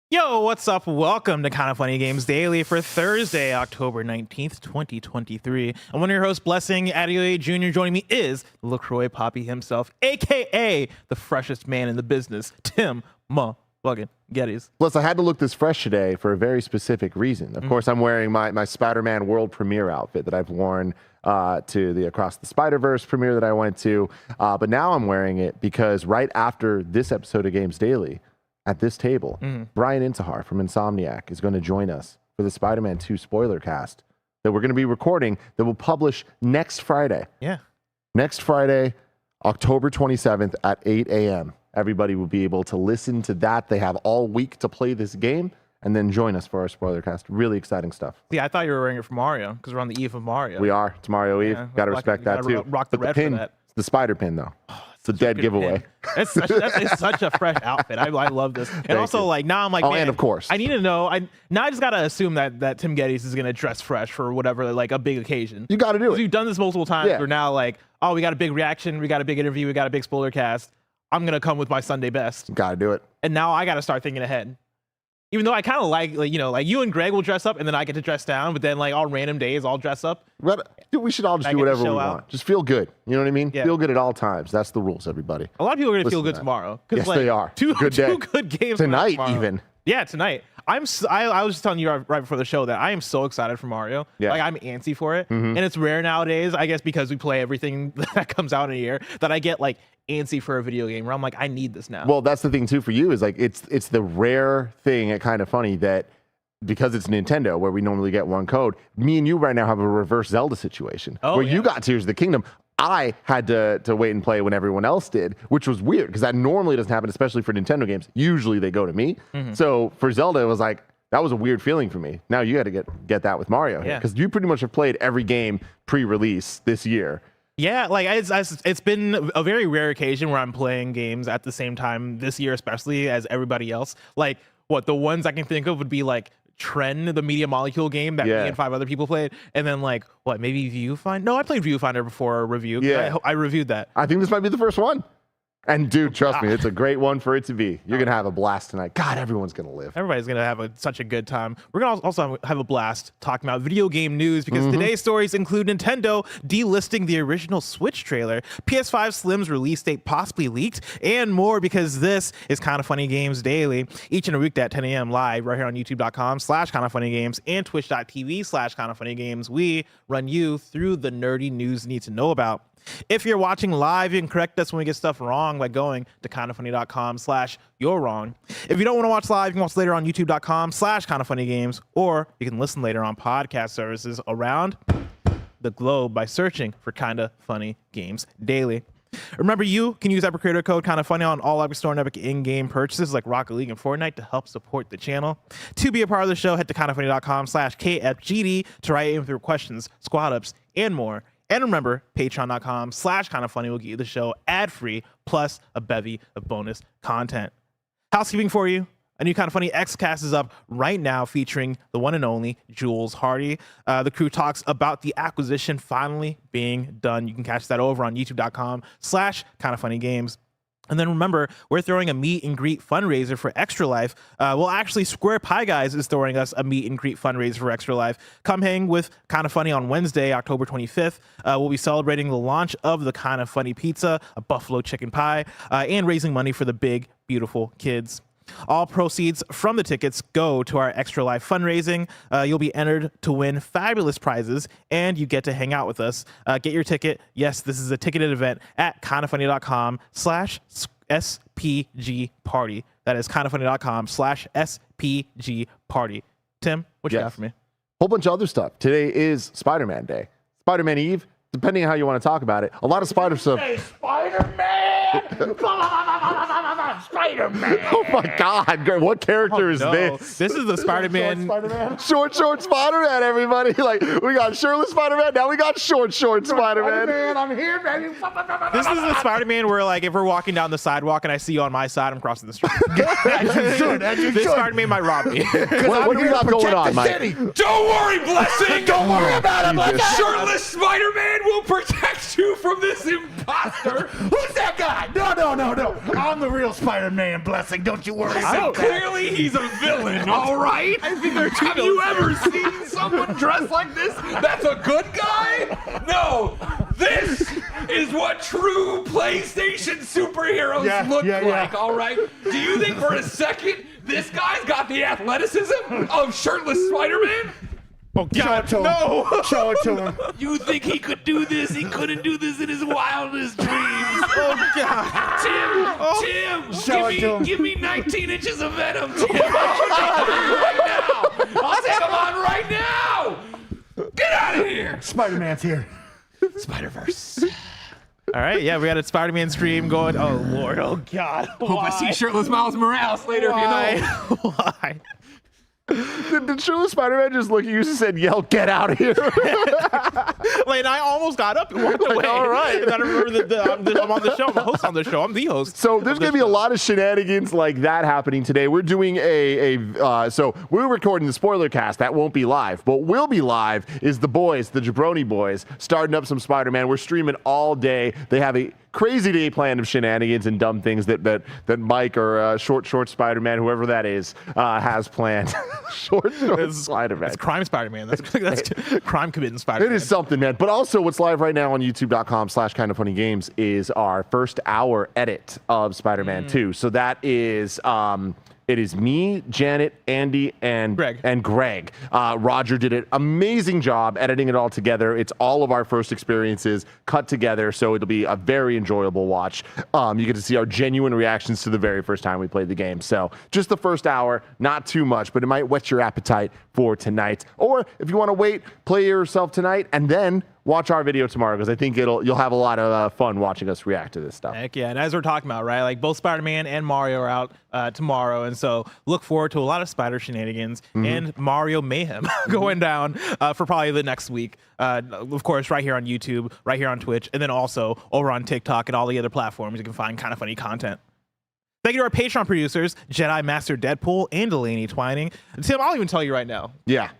Yo, what's up? Welcome to Kinda Funny Games Daily for Thursday, October 19th, 2023. And one of your hosts, Blessing Adeoye Jr. Joining me is LaCroix Poppy himself, aka the freshest man in the business, Tim fucking Geddes. Plus, I had to look this fresh today for a very specific reason. Of course, I'm wearing my Spider-Man world premiere outfit that I've worn to the Across the Spider-Verse premiere that I went to. But now I'm wearing it because right after this episode of Games Daily, at this table, Brian Intihar from Insomniac is going to join us for the Spider-Man 2 spoiler cast that we're going to be recording that will publish next Friday. Yeah. Next Friday, October 27th at 8 a.m. Everybody will be able to listen to that. They have all week to play this game and then join us for our spoiler cast. Really exciting stuff. Yeah, I thought you were wearing it for Mario because we're on the eve of Mario. We are. It's Mario Eve. Yeah, Got to respect that too. Rock the But red pin, for that. it's the spider pin though. It's a dead giveaway. It's such a fresh outfit. I love this. And also, like, now I'm like, oh, man, and of course, I need to know. Now I just got to assume that Tim Geddes is going to dress fresh for whatever, like, a big occasion. You got to do it. You've done this multiple times. Yeah. We're now like, oh, we got a big reaction. We got a big interview. We got a big spoiler cast. I'm going to come with my Sunday best. Got to do it. And now I got to start thinking ahead. Even though I kind of like, you know, like you and Greg will dress up and then I get to dress down, but then like all random days I'll dress up. Dude, we should all just do whatever we want. Just feel good. You know what I mean? Yeah. Feel good at all times. That's the rules, everybody. A lot of people are going to feel Listen good tomorrow. Yes, like, they are. Two Good day. good games Tonight, tomorrow. even. Yeah, tonight. I was just telling you right before the show that I am so excited for Mario. Yeah. Like, I'm antsy for it. And it's rare nowadays, I guess, because we play everything that comes out in a year, that I get like antsy for a video game where I'm like, I need this now. Well, that's the thing too for you is like it's the rare thing at Kinda Funny that because it's Nintendo where we normally get one code, me and you right now have a reverse Zelda situation where you got Tears of the Kingdom. I had to wait and play when everyone else did, which was weird because that normally doesn't happen, especially for Nintendo games. Usually they go to me. So for Zelda, it was like, that was a weird feeling for me. Now you got to get that with Mario here because you pretty much have played every game pre-release this year. Yeah, like it's been a very rare occasion where I'm playing games at the same time this year, especially as everybody else. Like, the ones I can think of would be like Trend, the Media Molecule game that me and 5 other people played, and then like maybe Viewfinder. No, I played Viewfinder before a review. Yeah, I reviewed that. I think this might be the first one. And dude, trust me, it's a great one for it to be. You're gonna have a blast tonight. God, everyone's gonna live. Everybody's gonna have such a good time. We're gonna also have a blast talking about video game news because today's stories include Nintendo delisting the original Switch trailer, PS5 Slim's release date possibly leaked, and more, because this is Kinda Funny Games Daily, each and every weekday at 10 a.m. live right here on youtube.com/kindafunnygames and twitch.tv/kindafunnygames. We run you through the nerdy news you need to know about. If you're watching live, you can correct us when we get stuff wrong by going to kindafunny.com/you're wrong. If you don't want to watch live, you can watch later on youtube.com/kindafunnygames, or you can listen later on podcast services around the globe by searching for Kinda Funny Games Daily. Remember, you can use Epic Creator Code Kinda Funny on all Epic Store and Epic in-game purchases like Rocket League and Fortnite to help support the channel. To be a part of the show, head to kindafunny.com/KFGD to write in with your questions, squad ups, and more. And remember, patreon.com/kindafunny will get you the show ad-free, plus a bevy of bonus content. Housekeeping for you. A new Kinda Funny X-Cast is up right now featuring the one and only Jules Hardy. The crew talks about the acquisition finally being done. You can catch that over on youtube.com/kindafunnygames. And then remember, we're throwing a meet and greet fundraiser for Extra Life. Well, actually, Square Pie Guys is throwing us a meet and greet fundraiser for Extra Life. Come hang with Kinda Funny on Wednesday, October 25th. We'll be celebrating the launch of the Kinda Funny Pizza, a buffalo chicken pie, and raising money for the big, beautiful kids. All proceeds from the tickets go to our Extra Life fundraising. You'll be entered to win fabulous prizes, and you get to hang out with us. Get your ticket. Yes, this is a ticketed event at kindafunny.com/SPG party. That is kindafunny.com/SPG party. Tim, what you got for me? whole bunch of other stuff. Today is Spider-Man Day. Spider-Man Eve, depending on how you want to talk about it. A lot of spider stuff. Spider-Man! Spider-Man! Oh my God, what character is this? This is the Spider-Man. Short Spider-Man, everybody. Like, we got shirtless Spider-Man, now we got short Spider-Man. Spider-Man, I'm here, baby. This is the Spider-Man where, like, if we're walking down the sidewalk and I see you on my side, I'm crossing the street. This Spider-Man might rob me. What do we got going on, Mike? Don't worry, Blessing. Don't worry about it, Blessing. Shirtless Spider-Man will protect you from this imposter. Who's that guy? No. I'm the real Spider-Man, Blessing. Don't you worry about that. Clearly, he's a villain, all right? I think there are two Have you villains ever seen someone dressed like this that's a good guy? No. This is what true PlayStation superheroes look like, all right? Do you think for a second this guy's got the athleticism of shirtless Spider-Man? Oh, God, no. Show it to him. You think he could do this? He couldn't do this in his wildest dreams. Oh, God. Tim, Show it to him. give me 19 inches of venom, Tim. I'll take him on right now. Get out of here. Spider-Man's here. Spider-Verse. All right, yeah, we had a Spider-Man stream going. Oh, Lord. Oh, God. Hope I see shirtless Miles Morales later if you know. Why? Did shirtless Spider-Man just look at you and said, yell, get out of here? Like, and I almost got up and walked away. All right. And then I remember that I'm on the show. I'm the host on the show. I'm the host. So there's going to be a lot of shenanigans like that happening today. We're doing so we're recording the spoiler cast. That won't be live. But will be live is the boys, the Jabroni boys, starting up some Spider-Man. We're streaming all day. They have a crazy day planned of shenanigans and dumb things that Mike or short Spider-Man, whoever that is, has planned. short Spider-Man. It's crime Spider-Man. That's crime committing Spider-Man. It is something, man. But also what's live right now on youtube.com/kindafunnygames is our first hour edit of Spider-Man 2. So that is it is me, Janet, Andy, and Greg. Roger did an amazing job editing it all together. It's all of our first experiences cut together, so it'll be a very enjoyable watch. You get to see our genuine reactions to the very first time we played the game. So just the first hour, not too much, but it might whet your appetite for tonight. Or if you want to wait, play yourself tonight, and then watch our video tomorrow, because I think you'll have a lot of fun watching us react to this stuff. Heck yeah, and as we're talking about, right, like both Spider-Man and Mario are out tomorrow, and so look forward to a lot of Spider shenanigans and Mario mayhem going down for probably the next week. Of course, right here on YouTube, right here on Twitch, and then also over on TikTok and all the other platforms you can find kind of funny content. Thank you to our Patreon producers, Jedi Master Deadpool and Delaney Twining. And Tim, I'll even tell you right now. Yeah.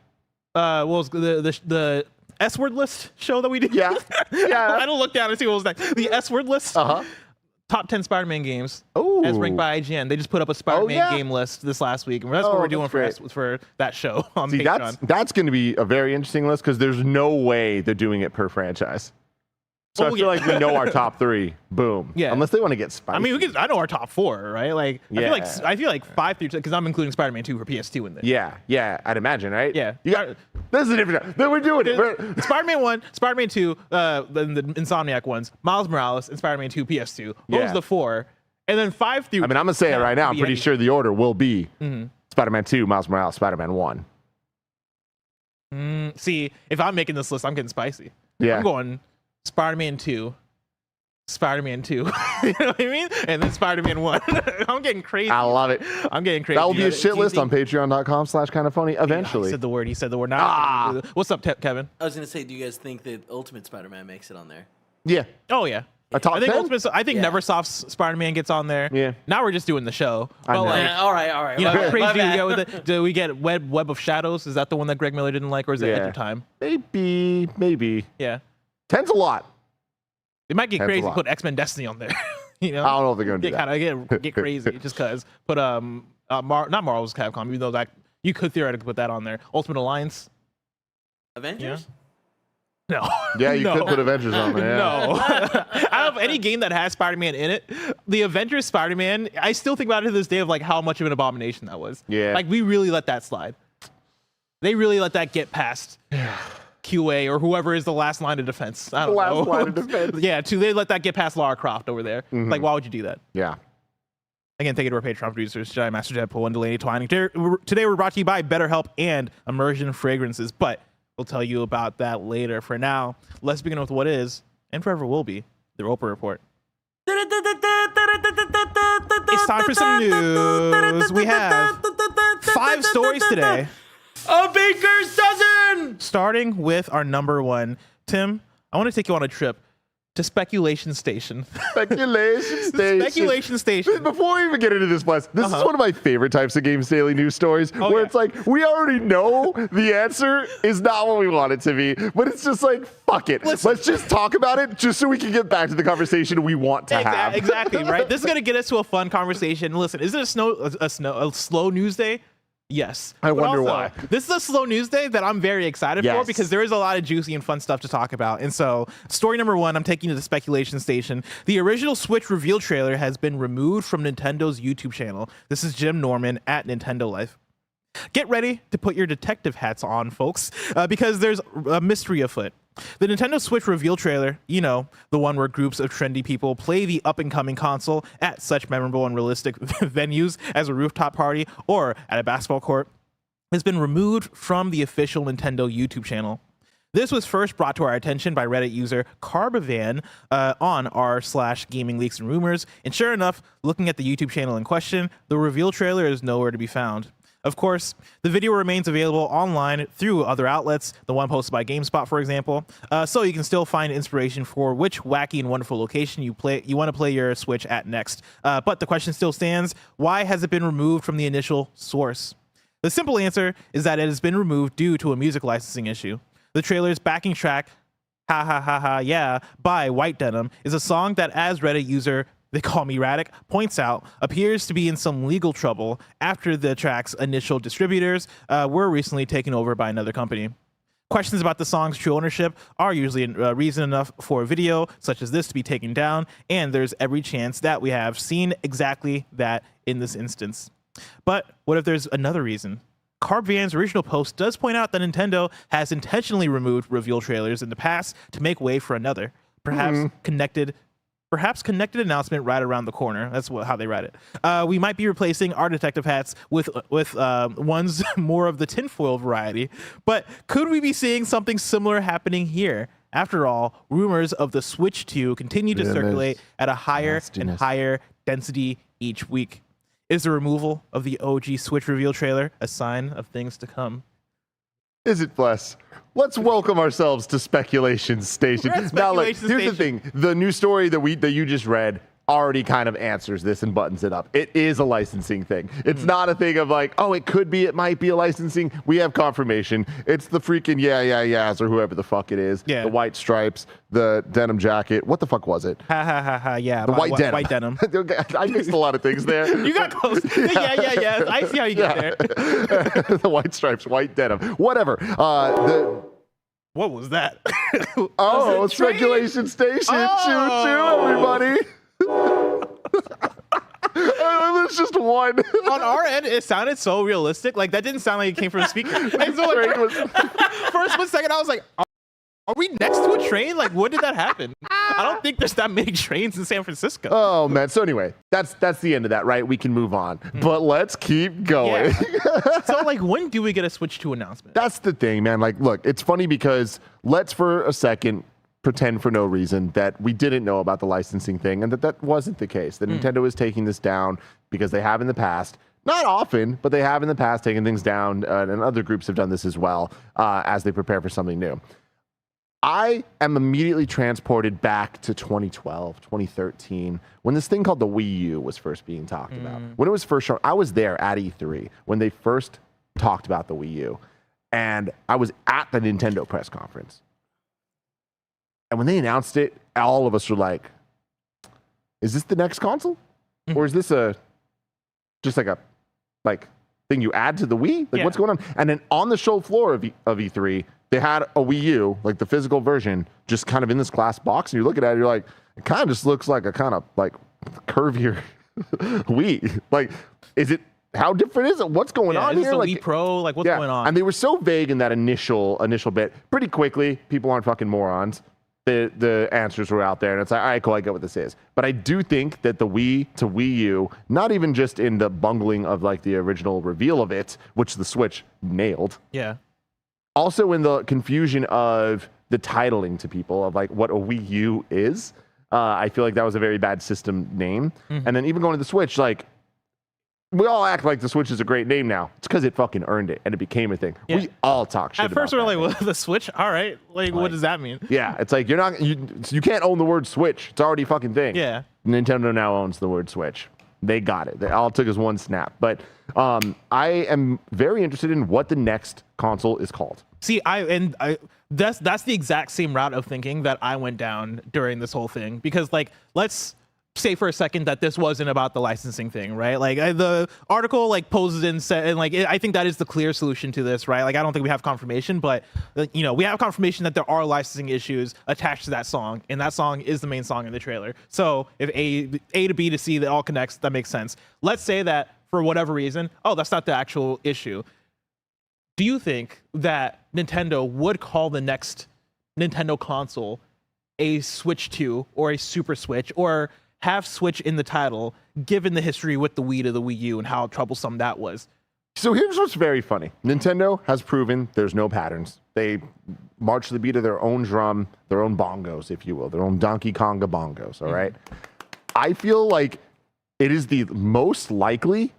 What was the S-word list show that we did? Yeah. I don't look down and see what was next. The S-word list. Top 10 Spider-Man games as ranked by IGN. They just put up a Spider-Man game list this last week. And that's what we're doing for that show on Patreon. That's going to be a very interesting list, because there's no way they're doing it per franchise. So I feel like we know our top 3. Boom. Yeah. Unless they want to get spicy. I mean, I know our top 4, right? Like, I feel like 5 through 10, because I'm including Spider-Man 2 for PS2 in there. Yeah, I'd imagine, right? Yeah. This is a different. Then we're doing it. Spider-Man 1, Spider-Man 2, the Insomniac ones, Miles Morales, and Spider-Man 2 PS2. Those are the 4. And then 5 through. I mean, I'm gonna say it right now. I'm pretty sure the order will be Spider-Man 2, Miles Morales, Spider-Man 1. See, if I'm making this list, I'm getting spicy. Yeah. I'm going Spider-Man 2. Spider-Man 2, you know what I mean? And then Spider-Man 1. I'm getting crazy. I love it. I'm getting crazy. That will be a shit list on patreon.com/kindafunny eventually. He said the word. Now, what's up, Kevin? I was going to say, do you guys think that Ultimate Spider-Man makes it on there? Yeah. Oh, yeah. A top 10? I think Neversoft's Spider-Man gets on there. Yeah. Now we're just doing the show. I know. All right. You know, how crazy do we bad. get with it? Do we get Web of Shadows? Is that the one that Greg Miller didn't like, or is it Edge of Time? Maybe. Yeah. 10's a lot. It might get crazy to put X-Men Destiny on there. You know? I don't know if they're going to do that. Get crazy just because. Put not Marvel's Capcom, even though that you could theoretically put that on there. Ultimate Alliance. Avengers? Yeah. No. Yeah, you could put Avengers on there. Yeah. No. Out of any game that has Spider-Man in it, the Avengers Spider-Man, I still think about it to this day of like how much of an abomination that was. Yeah. Like we really let that slide. They really let that get past QA or whoever is the last line of defense. I don't know. Last line of defense. Yeah, they let that get past Lara Croft over there. Like, why would you do that? Yeah. Again, thank you to our Patreon producers, Jedi Master Deadpool and Delaney Twining. Today we're brought to you by BetterHelp and Immersion Fragrances, but we'll tell you about that later. For now, let's begin with what is, and forever will be, the Roper Report. It's time for some news. We have 5 stories today. A baker's dozen! Starting with our number one. Tim, I want to take you on a trip to Speculation Station. Speculation Station. Speculation Station. Before we even get into this, this is one of my favorite types of Games Daily news stories, where it's like, we already know the answer is not what we want it to be, but it's just like, fuck it. Let's just talk about it just so we can get back to the conversation we want to have. Exactly, right? This is going to get us to a fun conversation. Listen, is it a slow news day? Yes. I wonder why. This is a slow news day that I'm very excited for because there is a lot of juicy and fun stuff to talk about. And so, story number 1, I'm taking you to the Speculation Station. The original Switch reveal trailer has been removed from Nintendo's YouTube channel. This is Jim Norman at Nintendo Life. Get ready to put your detective hats on, folks, because there's a mystery afoot. The Nintendo Switch reveal trailer, you know, the one where groups of trendy people play the up-and-coming console at such memorable and realistic venues as a rooftop party or at a basketball court, has been removed from the official Nintendo YouTube channel. This was first brought to our attention by Reddit user Carbavan on r/gaming leaks and rumors, and sure enough, looking at the YouTube channel in question, the reveal trailer is nowhere to be found. Of course, the video remains available online through other outlets, the one posted by GameSpot, for example, so you can still find inspiration for which wacky and wonderful location you want to play your Switch at next. But the question still stands, why has it been removed from the initial source? The simple answer is that it has been removed due to a music licensing issue. The trailer's backing track, Ha Ha Ha Ha Yeah, by White Denim, is a song that, as Reddit user They Call Me Radic points out, appears to be in some legal trouble after the track's initial distributors were recently taken over by another company. Questions about the song's true ownership are usually reason enough for a video such as this to be taken down, and there's every chance that we have seen exactly that in this instance. But what if there's another reason? Carbvan's original post does point out that Nintendo has intentionally removed reveal trailers in the past to make way for another, perhaps connected announcement right around the corner. That's how they read it. We might be replacing our detective hats with ones more of the tinfoil variety. But could we be seeing something similar happening here? After all, rumors of the Switch 2 continue to circulate at a higher and higher density each week. Is the removal of the OG Switch reveal trailer a sign of things to come? Is it, Bless? Let's welcome ourselves to Speculation Station. Here's the thing. The news story that you just read already kind of answers this and buttons it up. It is a licensing thing. It's not a thing of like, oh, it could be, it might be a licensing. We have confirmation. It's the freaking yeahs or whoever the fuck it is. Yeah. The white stripes, the denim jacket. What the fuck was it? Yeah. The white denim. White denim. I missed a lot of things there. You got close. Yeah. I see how you get there. The white stripes, white denim. Whatever. What was that? Speculation Station. Choo-choo, everybody. It's just one. On our end, it sounded so realistic. Like, that didn't sound like it came from a speaker. And so, like, for a split second, I was like, are we next to a train? Like, when did that happen? I don't think there's that many trains in San Francisco. Oh, man. So anyway, that's the end of that, right? We can move on. But let's keep going. Yeah. So, like, when do we get a Switch 2 announcement? That's the thing, man. Like, look, it's funny because let's for a second pretend for no reason that we didn't know about the licensing thing and that wasn't the case. That Nintendo is taking this down because they have in the past, not often, but they have in the past taken things down, and other groups have done this as well as they prepare for something new. I am immediately transported back to 2012, 2013, when this thing called the Wii U was first being talked about. When it was first shown, I was there at E3 when they first talked about the Wii U, and I was at the Nintendo press conference. And when they announced it, all of us were like, is this the next console? Or is this just like a thing you add to the Wii? Like, what's going on? And then on the show floor of E3, they had a Wii U, like the physical version, just kind of in this glass box. And you look at it, you're like, it kind of just looks like a kind of like curvier Wii. Like, how different is it? What's going on here? Is this the Wii Pro? Like, what's going on? And they were so vague in that initial bit. Pretty quickly, people aren't fucking morons. the answers were out there, and it's like, all right, cool, I get what this is. But I do think that the Wii to Wii U, not even just in the bungling of like the original reveal of it, which the Switch nailed. Yeah. Also in the confusion of the titling to people of like what a Wii U is. I feel like that was a very bad system name. And then even going to the Switch, like, we all act like the Switch is a great name now. It's because it fucking earned it and it became a thing. Yeah. We all talk shit At first, about we're that like, well, the Switch? All right. Like, what does that mean? Yeah, it's like you can't own the word Switch. It's already a fucking thing. Yeah. Nintendo now owns the word Switch. They got it. All it took is one snap. But I am very interested in what the next console is called. See, that's the exact same route of thinking that I went down during this whole thing. Because, like, let's say for a second that this wasn't about the licensing thing, right? Like, the article like poses and like I think that is the clear solution to this, right? Like, I don't think we have confirmation, but you know, we have confirmation that there are licensing issues attached to that song, and that song is the main song in the trailer. So if A to B to C, that all connects, that makes sense. Let's say that for whatever reason, oh, that's not the actual issue. Do you think that Nintendo would call the next Nintendo console a Switch 2 or a Super Switch, or have Switch in the title, given the history with the Wii to the Wii U and how troublesome that was? So here's what's very funny. Nintendo has proven there's no patterns. They march to the beat of their own drum, their own bongos, if you will, their own Donkey Konga bongos, all right? I feel like it is the most likely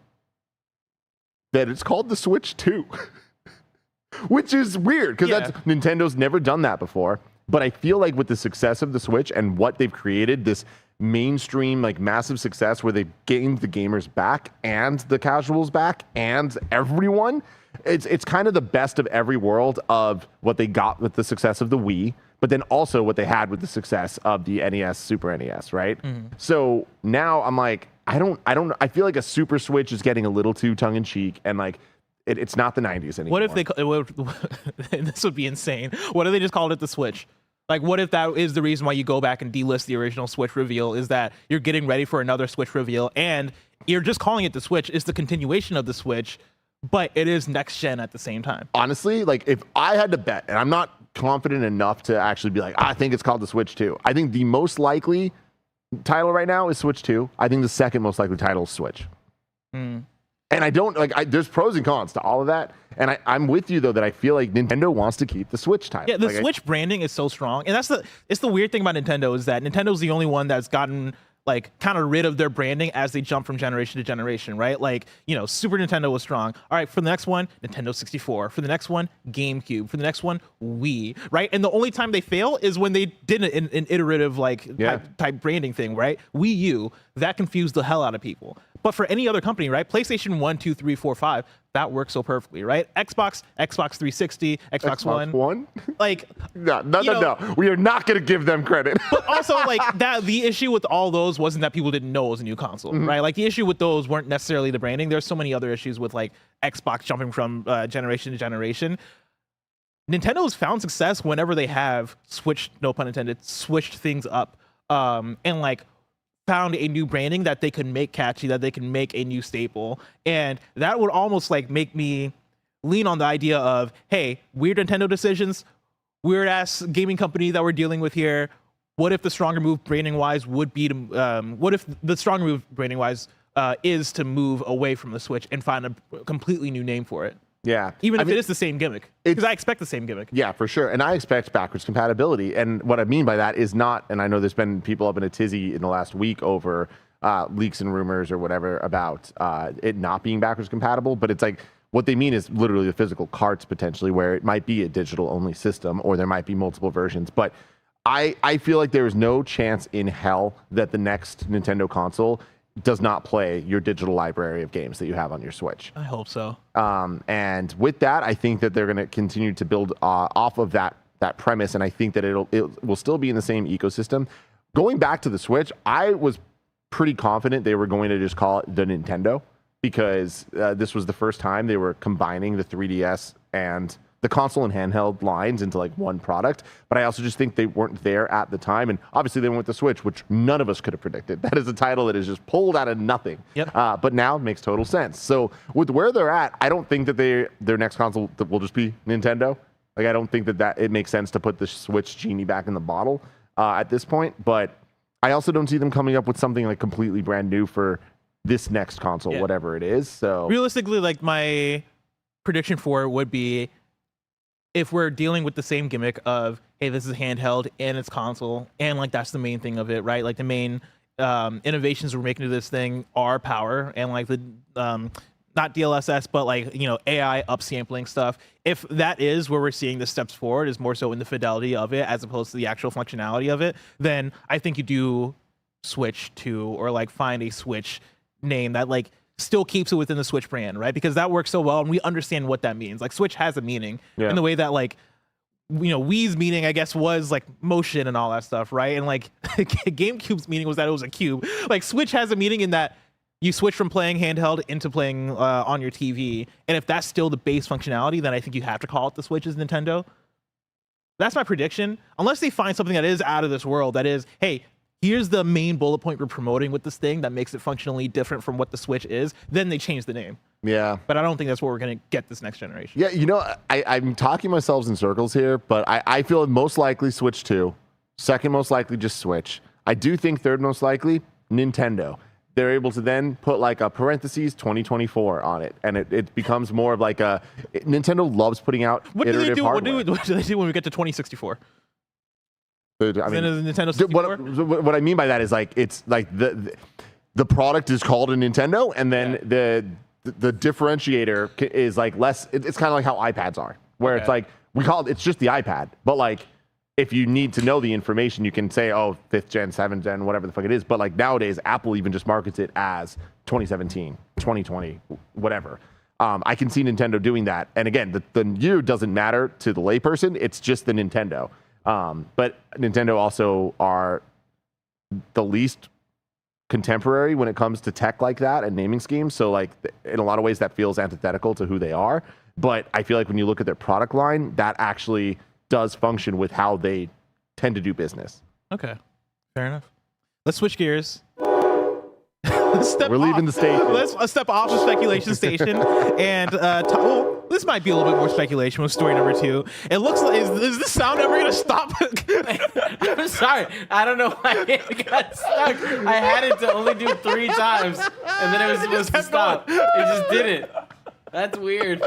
that it's called the Switch 2. Which is weird, because Nintendo's never done that before. But I feel like with the success of the Switch and what they've created, this mainstream, like, massive success where they've gained the gamers back and the casuals back and everyone, it's kind of the best of every world of what they got with the success of the Wii, but then also what they had with the success of the NES, Super NES, right? So now I'm like, I feel like a Super Switch is getting a little too tongue-in-cheek, and like, it's not the 90s anymore. What if this would be insane. What if they just called it the Switch? Like, what if that is the reason why you go back and delist the original Switch reveal, is that you're getting ready for another Switch reveal, and you're just calling it the Switch? It's the continuation of the Switch, but it is next gen at the same time. Honestly, like, if I had to bet, and I'm not confident enough to actually be like, I think it's called the Switch 2. I think the most likely title right now is Switch 2. I think the second most likely title is Switch. And I don't, like, there's pros and cons to all of that. And I'm with you, though, that I feel like Nintendo wants to keep the Switch title. Yeah, the Switch branding is so strong. And it's the weird thing about Nintendo, is that Nintendo's the only one that's gotten, like, kind of rid of their branding as they jump from generation to generation, right? Like, you know, Super Nintendo was strong. All right, for the next one, Nintendo 64. For the next one, GameCube. For the next one, Wii, right? And the only time they fail is when they did an iterative, like, type branding thing, right? Wii U, that confused the hell out of people. But for any other company, right? PlayStation 1, 2, 3, 4, 5, that works so perfectly, right? Xbox 360, Xbox One. Like, no. We are not going to give them credit. But also, like, the issue with all those wasn't that people didn't know it was a new console, right? Like, the issue with those weren't necessarily the branding. There's so many other issues with, like, Xbox jumping from generation to generation. Nintendo's found success whenever they have switched, no pun intended, switched things up, and, like, found a new branding that they can make catchy, that they can make a new staple. And that would almost, like, make me lean on the idea of, hey, weird Nintendo decisions, weird ass gaming company that we're dealing with here. What if the stronger move branding wise would be to, is to move away from the Switch and find a completely new name for it? Yeah. Even if it is the same gimmick. Because I expect the same gimmick. Yeah, for sure. And I expect backwards compatibility. And what I mean by that is not, and I know there's been people up in a tizzy in the last week over leaks and rumors or whatever about it not being backwards compatible, but it's like, what they mean is literally the physical carts potentially, where it might be a digital only system, or there might be multiple versions. But I feel like there is no chance in hell that the next Nintendo console does not play your digital library of games that you have on your Switch. I hope so. And with that, I think that they're going to continue to build off of that premise, and I think that it will still be in the same ecosystem. Going back to the Switch, I was pretty confident they were going to just call it the Nintendo, because this was the first time they were combining the 3DS and the console and handheld lines into, like, one product. But I also just think they weren't there at the time. And obviously they went with the Switch, which none of us could have predicted. That is a title that is just pulled out of nothing. Yep. But now it makes total sense. So with where they're at, I don't think that their next console will just be Nintendo. Like, I don't think that it makes sense to put the Switch genie back in the bottle. at this point. But I also don't see them coming up with something like completely brand new for this next console, whatever it is. So realistically, like my prediction for it would be if we're dealing with the same gimmick of, hey, this is handheld and it's console, and like that's the main thing of it, right? Like the main innovations we're making to this thing are power and like the not DLSS, but like, you know, AI upsampling stuff. If that is where we're seeing the steps forward, is more so in the fidelity of it as opposed to the actual functionality of it, then I think you do switch to, or like find a Switch name that like still keeps it within the Switch brand, right? Because that works so well and we understand what that means. Like Switch has a meaning in the way that like, you know, Wii's meaning, I guess, was like motion and all that stuff, right? And like GameCube's meaning was that it was a cube. Like Switch has a meaning in that you switch from playing handheld into playing on your TV. And if that's still the base functionality, then I think you have to call it the Switch as Nintendo. That's my prediction. Unless they find something that is out of this world, that is, hey, here's the main bullet point we're promoting with this thing that makes it functionally different from what the Switch is, then they change the name. Yeah. But I don't think that's what we're going to get this next generation. Yeah, you know, I'm talking myself in circles here, but I feel most likely Switch 2. Second most likely just Switch. I do think third most likely Nintendo. They're able to then put like a parentheses 2024 on it, and it becomes more of like a Nintendo loves putting out iterative hardware. What do they do when we get to 2064? I mean, Nintendo 64? What I mean by that is like it's like the product is called a Nintendo, and then the differentiator is like less. It's kind of like how iPads are, where it's like we call it's just the iPad, but like if you need to know the information, you can say, oh, 5th gen, 7th gen, whatever the fuck it is. But like nowadays, Apple even just markets it as 2017, 2020, whatever. I can see Nintendo doing that. And again, the year doesn't matter to the layperson. It's just the Nintendo. But Nintendo also are the least contemporary when it comes to tech like that and naming schemes. So like in a lot of ways that feels antithetical to who they are. But I feel like when you look at their product line, that actually does function with how they tend to do business. Okay, fair enough. Let's switch gears. We're leaving the station. Let's step off the speculation station and well, this might be a little bit more speculation with story number 2. It looks like is this sound ever gonna stop? I'm sorry, I don't know why it got stuck. I had it to only do 3 times, and then it was supposed to stop. It just didn't. That's weird.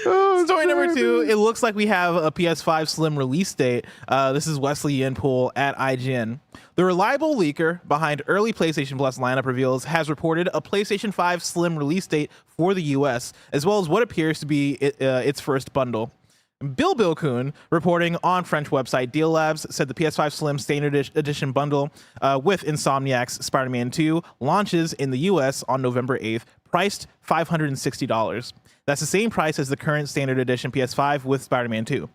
Story number 2, it looks like we have a PS5 Slim release date. This is Wesley Yinpool at IGN. The reliable leaker behind early PlayStation Plus lineup reveals has reported a PlayStation 5 Slim release date for the US, as well as what appears to be its first bundle. Bill Kuhn, reporting on French website Deal Labs, said the PS5 Slim Standard Edition bundle with Insomniac's Spider-Man 2 launches in the US on November 8th, priced $560. That's the same price as the current Standard Edition PS5 with Spider-Man 2.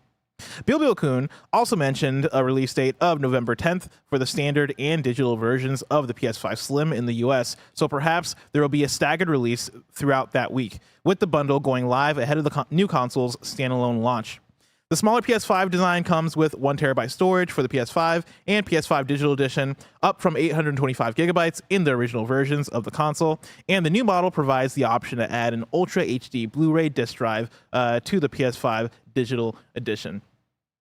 Bill Kuhn also mentioned a release date of November 10th for the standard and digital versions of the PS5 Slim in the US, so perhaps there will be a staggered release throughout that week, with the bundle going live ahead of the new console's standalone launch. The smaller PS5 design comes with 1TB storage for the PS5 and PS5 Digital Edition, up from 825 gigabytes in the original versions of the console, and the new model provides the option to add an Ultra HD Blu-ray disc drive to the PS5 Digital Edition.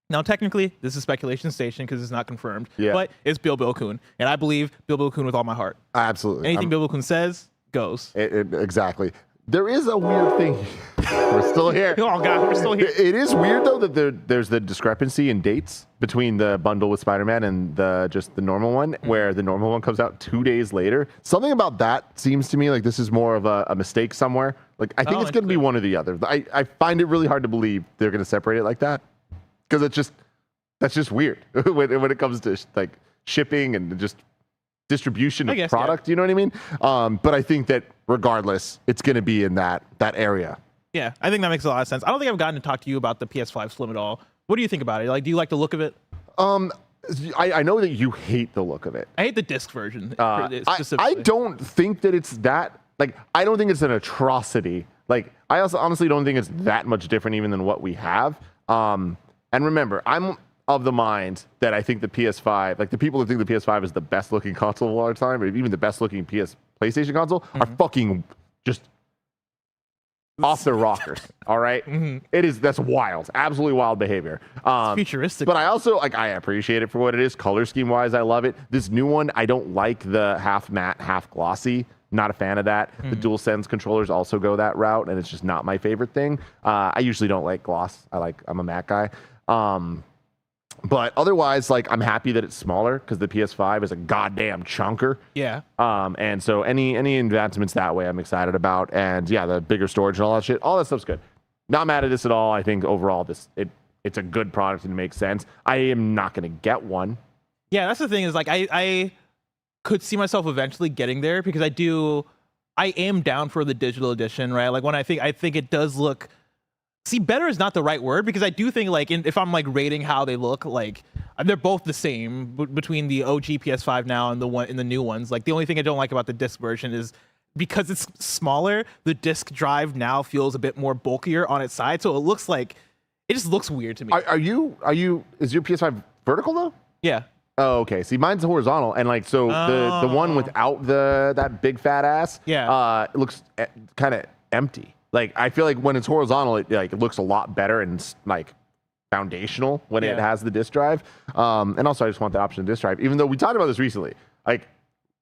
Now, technically, this is speculation station because it's not confirmed, but it's Bill Kuhn, and I believe Bill Kuhn with all my heart. Absolutely. Anything Bill Kuhn says, goes. Exactly. There is a weird thing. We're still here. Oh, God, we're still here. It is weird, though, that there's the discrepancy in dates between the bundle with Spider-Man and just the normal one, where the normal one comes out 2 days later. Something about that seems to me like this is more of a mistake somewhere. Like, I think it's going to be one or the other. I find it really hard to believe they're going to separate it like that, because that's just weird when it comes to like shipping and just distribution of product. You know what I mean? But I think that regardless, it's going to be in that area. Yeah, I think that makes a lot of sense. I don't think I've gotten to talk to you about the PS5 Slim at all. What do you think about it? Like, do you like the look of it? I know that you hate the look of it. I hate the disc version. I don't think that it's that. Like, I don't think it's an atrocity. Like, I also honestly don't think it's that much different even than what we have. And remember, I'm of the mind that I think the PS5, like the people that think the PS5 is the best looking console of all time, or even the best looking PlayStation console, are fucking just off their rockers. All right? That's wild, absolutely wild behavior. Futuristic. But I also I appreciate it for what it is. Color scheme wise, I love it. This new one, I don't like the half matte, half glossy. Not a fan of that. The DualSense controllers also go that route, and it's just not my favorite thing. I usually don't like gloss. I'm a matte guy. But otherwise, I'm happy that it's smaller because the PS5 is a goddamn chunker. Yeah. And so any advancements that way, I'm excited about. And yeah, the bigger storage and all that shit, all that stuff's good. Not mad at this at all. I think overall, it's a good product and it makes sense. I am not going to get one. Yeah, that's the thing is I could see myself eventually getting there because I am down for the digital edition, right? Like when I think it does look. See, better is not the right word because I do think if I'm rating how they look, they're both the same between the OG PS5 now and the new ones. The only thing I don't like about the disc version is because it's smaller, the disc drive now feels a bit more bulkier on its side, so it just looks weird to me. Is your PS5 vertical though? Yeah. Oh, okay. See, mine's horizontal, and the one without that big fat ass, it looks kind of empty. I feel like when it's horizontal, it looks a lot better and foundational when it has the disk drive. And also, I just want the option of disk drive. Even though we talked about this recently,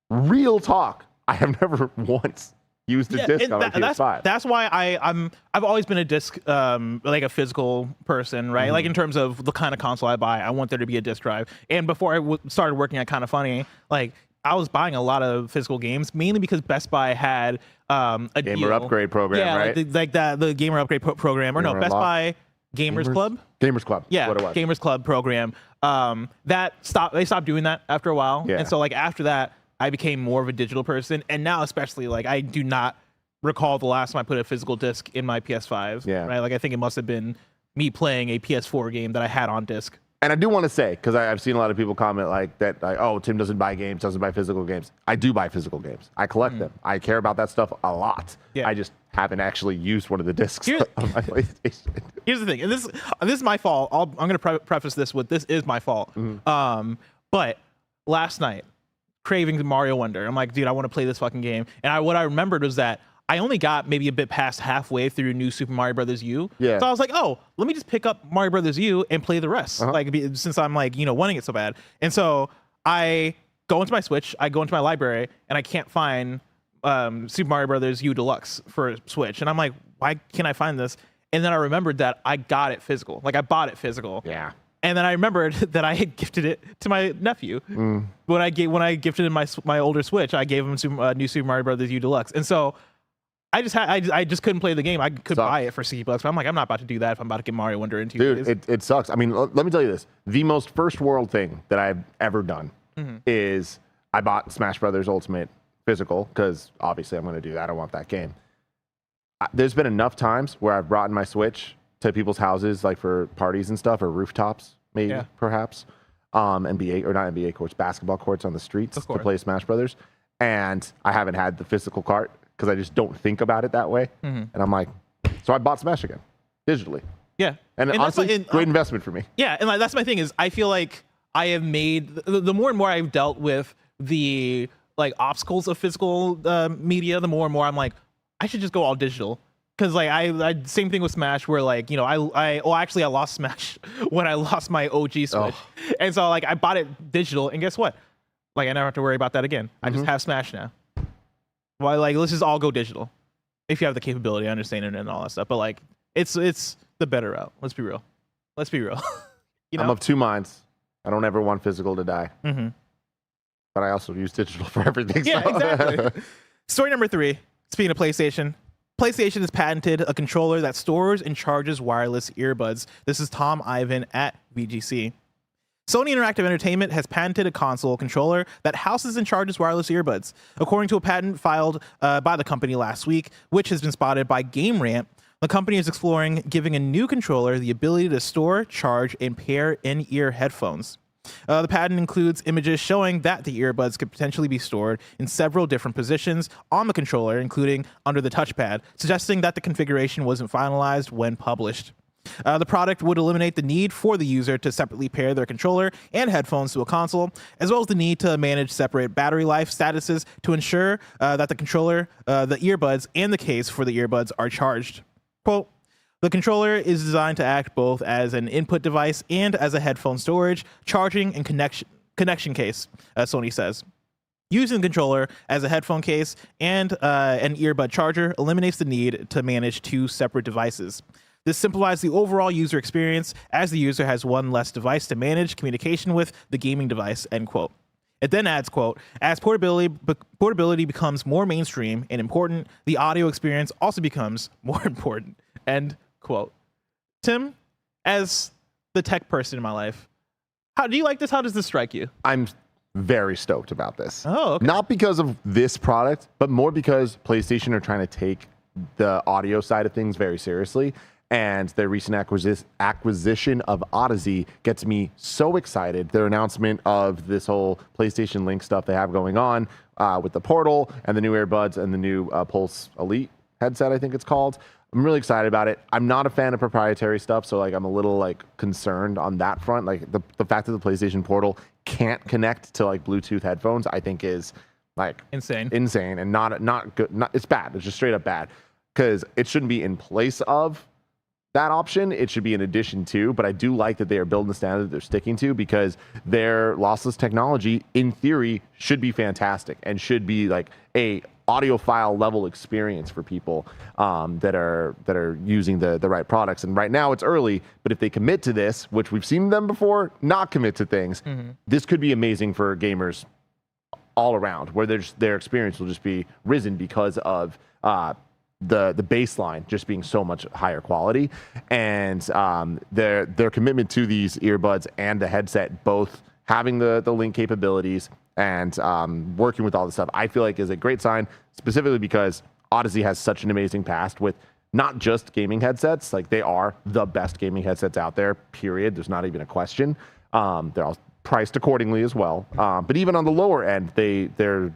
real talk, I have never once used a disc on a PS5. That's why I've always been a disc, a physical person, right? In terms of the kind of console I buy, I want there to be a disc drive. And before I started working at KindaFunny, I was buying a lot of physical games, mainly because Best Buy had a gamer deal. upgrade program, right? The gamer upgrade program, or no, Best Buy Gamers Club. Gamers Club. Yeah, what it was. Gamers Club program. They stopped doing that after a while, and so after that, I became more of a digital person, and now especially I do not recall the last time I put a physical disc in my PS5. Yeah, right. I think it must have been me playing a PS4 game that I had on disc. And I do want to say, because I've seen a lot of people comment that, oh, Tim doesn't buy games, doesn't buy physical games. I do buy physical games. I collect them. I care about that stuff a lot. Yeah. I just haven't actually used one of the discs on my PlayStation. Here's the thing, and this is my fault. I'm going to preface this with this is my fault. But last night, craving Mario Wonder, I'm like, dude, I want to play this fucking game. And what I remembered was that I only got maybe a bit past halfway through New Super Mario Brothers U. Yeah. So I was like, oh, let me just pick up Mario Brothers U and play the rest. Since I'm wanting it so bad. And so I go into my Switch, I go into my library, and I can't find Super Mario Brothers U Deluxe for Switch. And I'm like, why can't I find this? And then I remembered that I got it physical. I bought it physical. Yeah. And then I remembered that I had gifted it to my nephew. When I gifted him my older Switch, I gave him New Super Mario Brothers U Deluxe. And so I just couldn't play the game. I could buy it for $60, but I'm not about to do that if I'm about to get Mario Wonder into it. Dude, it sucks. I mean, let me tell you this. The most first world thing that I've ever done is I bought Smash Brothers Ultimate physical because obviously I'm going to do that. I want that game. There's been enough times where I've brought my Switch to people's houses, for parties and stuff, or rooftops, maybe, perhaps, NBA, or not NBA courts, basketball courts on the streets to play Smash Brothers. And I haven't had the physical cart because I just don't think about it that way. And I'm like, so I bought Smash again, digitally. Yeah. And honestly, great investment for me. Yeah, and that's my thing is I feel like I have made, the more and more I've dealt with the obstacles of physical media, the more and more I'm like, I should just go all digital. Because I same thing with Smash where I lost Smash when I lost my OG Switch. And so I bought it digital, and guess what? I never have to worry about that again. I just have Smash now. Well, let's just all go digital. If you have the capability, I understand it and all that stuff. But it's the better route. Let's be real. I'm of two minds. I don't ever want physical to die. But I also use digital for everything. Yeah, exactly. Story number 3. Speaking of PlayStation has patented a controller that stores and charges wireless earbuds. This is Tom Ivan at VGC. Sony Interactive Entertainment has patented a console controller that houses and charges wireless earbuds. According to a patent filed by the company last week, which has been spotted by Game Rant, the company is exploring giving a new controller the ability to store, charge, and pair in-ear headphones. The patent includes images showing that the earbuds could potentially be stored in several different positions on the controller, including under the touchpad, suggesting that the configuration wasn't finalized when published. The product would eliminate the need for the user to separately pair their controller and headphones to a console, as well as the need to manage separate battery life statuses to ensure that the controller, the earbuds, and the case for the earbuds are charged. Quote, the controller is designed to act both as an input device and as a headphone storage, charging, and connection case, Sony says. Using the controller as a headphone case and an earbud charger eliminates the need to manage two separate devices. This simplifies the overall user experience as the user has one less device to manage communication with the gaming device, end quote. It then adds, quote, as portability becomes more mainstream and important, the audio experience also becomes more important, end quote. Tim, as the tech person in my life, how do you like this? How does this strike you? I'm very stoked about this. Oh, okay. Not because of this product, but more because PlayStation are trying to take the audio side of things very seriously. And their recent acquisition of Odyssey gets me so excited. Their announcement of this whole PlayStation Link stuff they have going on with the Portal and the new earbuds and the new Pulse Elite headset, I think it's called. I'm really excited about it. I'm not a fan of proprietary stuff, so like I'm a little like concerned on that front. Like the fact that the PlayStation Portal can't connect to like Bluetooth headphones, I think is like insane and not good. It's bad. It's just straight up bad because it shouldn't be in place of that option. It should be in addition to, but I do like that they are building the standard that they're sticking to because their lossless technology in theory should be fantastic and should be like a audiophile level experience for people that are using the right products. And right now it's early, but if they commit to this, which we've seen them before not commit to things, this could be amazing for gamers all around, where their experience will just be risen because of the baseline just being so much higher quality, and their commitment to these earbuds and the headset both having the link capabilities and working with all this stuff, I feel like is a great sign, specifically because Odyssey has such an amazing past with not just gaming headsets. Like they are the best gaming headsets out there, period. There's not even a question. They're all priced accordingly as well. But even on the lower end, their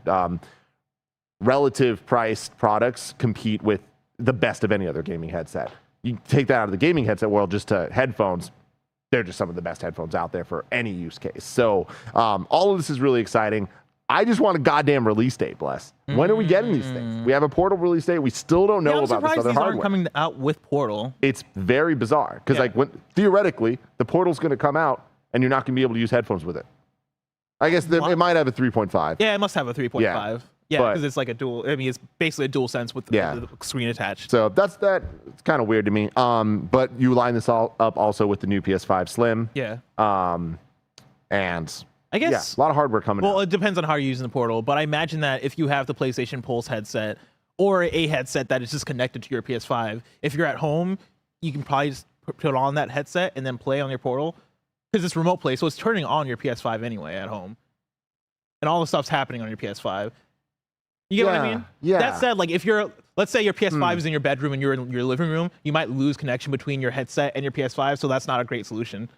relative priced products compete with the best of any other gaming headset. You take that out of the gaming headset world just to headphones, they're just some of the best headphones out there for any use case. So all of this is really exciting. I just want a goddamn release date, Bless. When are we getting these things? We have a Portal release date. We still don't know about this other these hardware. aren't coming out with Portal. It's very bizarre because like theoretically, the Portal's going to come out and you're not going to be able to use headphones with it. I guess it might have a 3.5. Yeah, it must have a 3.5. Yeah, because it's like a dual. I mean, it's basically a dual sense with the screen attached. So it's kind of weird to me. But you line this all up also with the new PS5 Slim. Yeah. And I guess a lot of hardware coming out. Well, it depends on how you're using the Portal, but I imagine that if you have the PlayStation Pulse headset or a headset that is just connected to your PS5, if you're at home, you can probably just put on that headset and then play on your Portal because it's remote play, so it's turning on your PS5 anyway at home, and all the stuff's happening on your PS5. You get what I mean? Yeah. That said, like if let's say your PS5 is in your bedroom and you're in your living room, you might lose connection between your headset and your PS5, so that's not a great solution.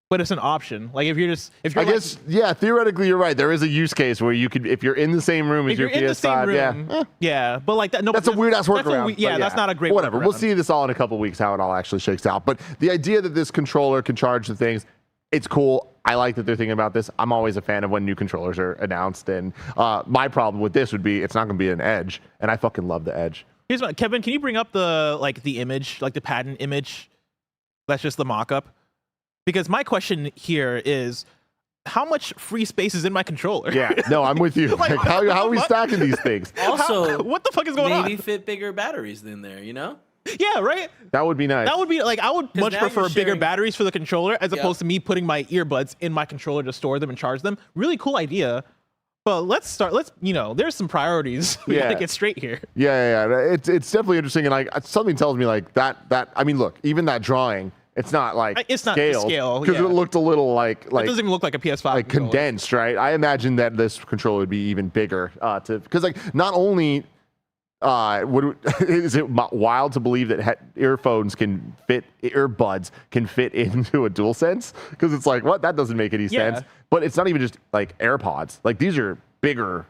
But it's an option. Like if you're I guess theoretically you're right. There is a use case where you could, if you're in the same room as your PS5, yeah. But like that, no, that's a weird ass workaround. That's not a great. Whatever. Workaround. We'll see this all in a couple of weeks how it all actually shakes out. But the idea that this controller can charge the things, it's cool. I like that they're thinking about this. I'm always a fan of when new controllers are announced. And my problem with this would be it's not going to be an Edge, and I fucking love the Edge. Here's what, Kevin, can you bring up the image, like the patent image? That's just the mock-up. Because my question here is, how much free space is in my controller? Yeah, no, I'm with you. Like, how are we stacking these things? Also, what the fuck is going on? Maybe fit bigger batteries in there, you know? Yeah, right? That would be nice. That would be like, I would much prefer bigger sharing batteries for the controller as opposed to me putting my earbuds in my controller to store them and charge them. Really cool idea. But there's some priorities we gotta get straight here. Yeah. It's definitely interesting. And like something tells me like that, I mean, look, even that drawing, it's not like it's not scaled because it looked a little like it doesn't even look like a PS5 like condensed, right? I imagine that this controller would be even bigger because like not only is it wild to believe that earbuds can fit into a DualSense, because it's like, what, that doesn't make any sense. But it's not even just like AirPods, like these are bigger,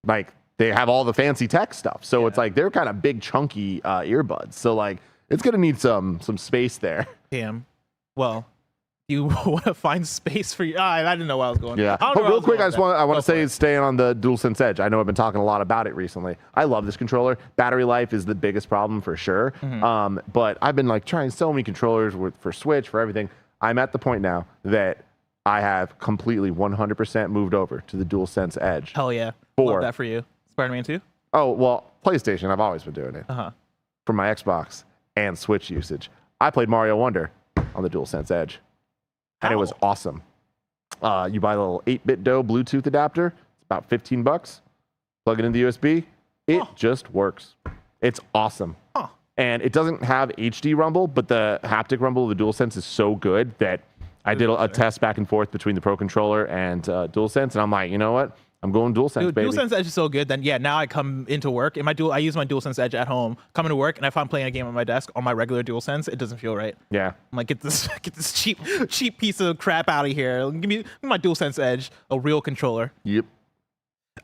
like they have all the fancy tech stuff, so it's like they're kind of big chunky earbuds, so like it's gonna need some space there. Damn. Well, you want to find space for you. I didn't know where I was going. Yeah. I don't know But where real quick, was I going with want to that. Go say, for it. staying on the DualSense Edge. I know I've been talking a lot about it recently. I love this controller. Battery life is the biggest problem for sure. But I've been like trying so many controllers for Switch, for everything. I'm at the point now that I have completely 100% moved over to the DualSense Edge. Hell yeah. Four. Love that for you. Spider-Man 2? Oh, well, PlayStation, I've always been doing it. Uh-huh. For my Xbox and Switch usage. I played Mario Wonder on the DualSense Edge. And it was awesome. You buy a little 8-bit dough Bluetooth adapter. It's about $15. Plug it into the USB. It just works. It's awesome. And it doesn't have HD rumble, but the haptic rumble of the DualSense is so good that I did a test back and forth between the Pro Controller and DualSense, and I'm like, you know what? I'm going DualSense, Dude, baby. DualSense Edge is so good. Then now I come into work and I use my DualSense Edge at home. Come into work, and if I'm playing a game on my desk on my regular DualSense, it doesn't feel right. Yeah. I'm like, get this cheap piece of crap out of here. Give me my DualSense Edge, a real controller. Yep.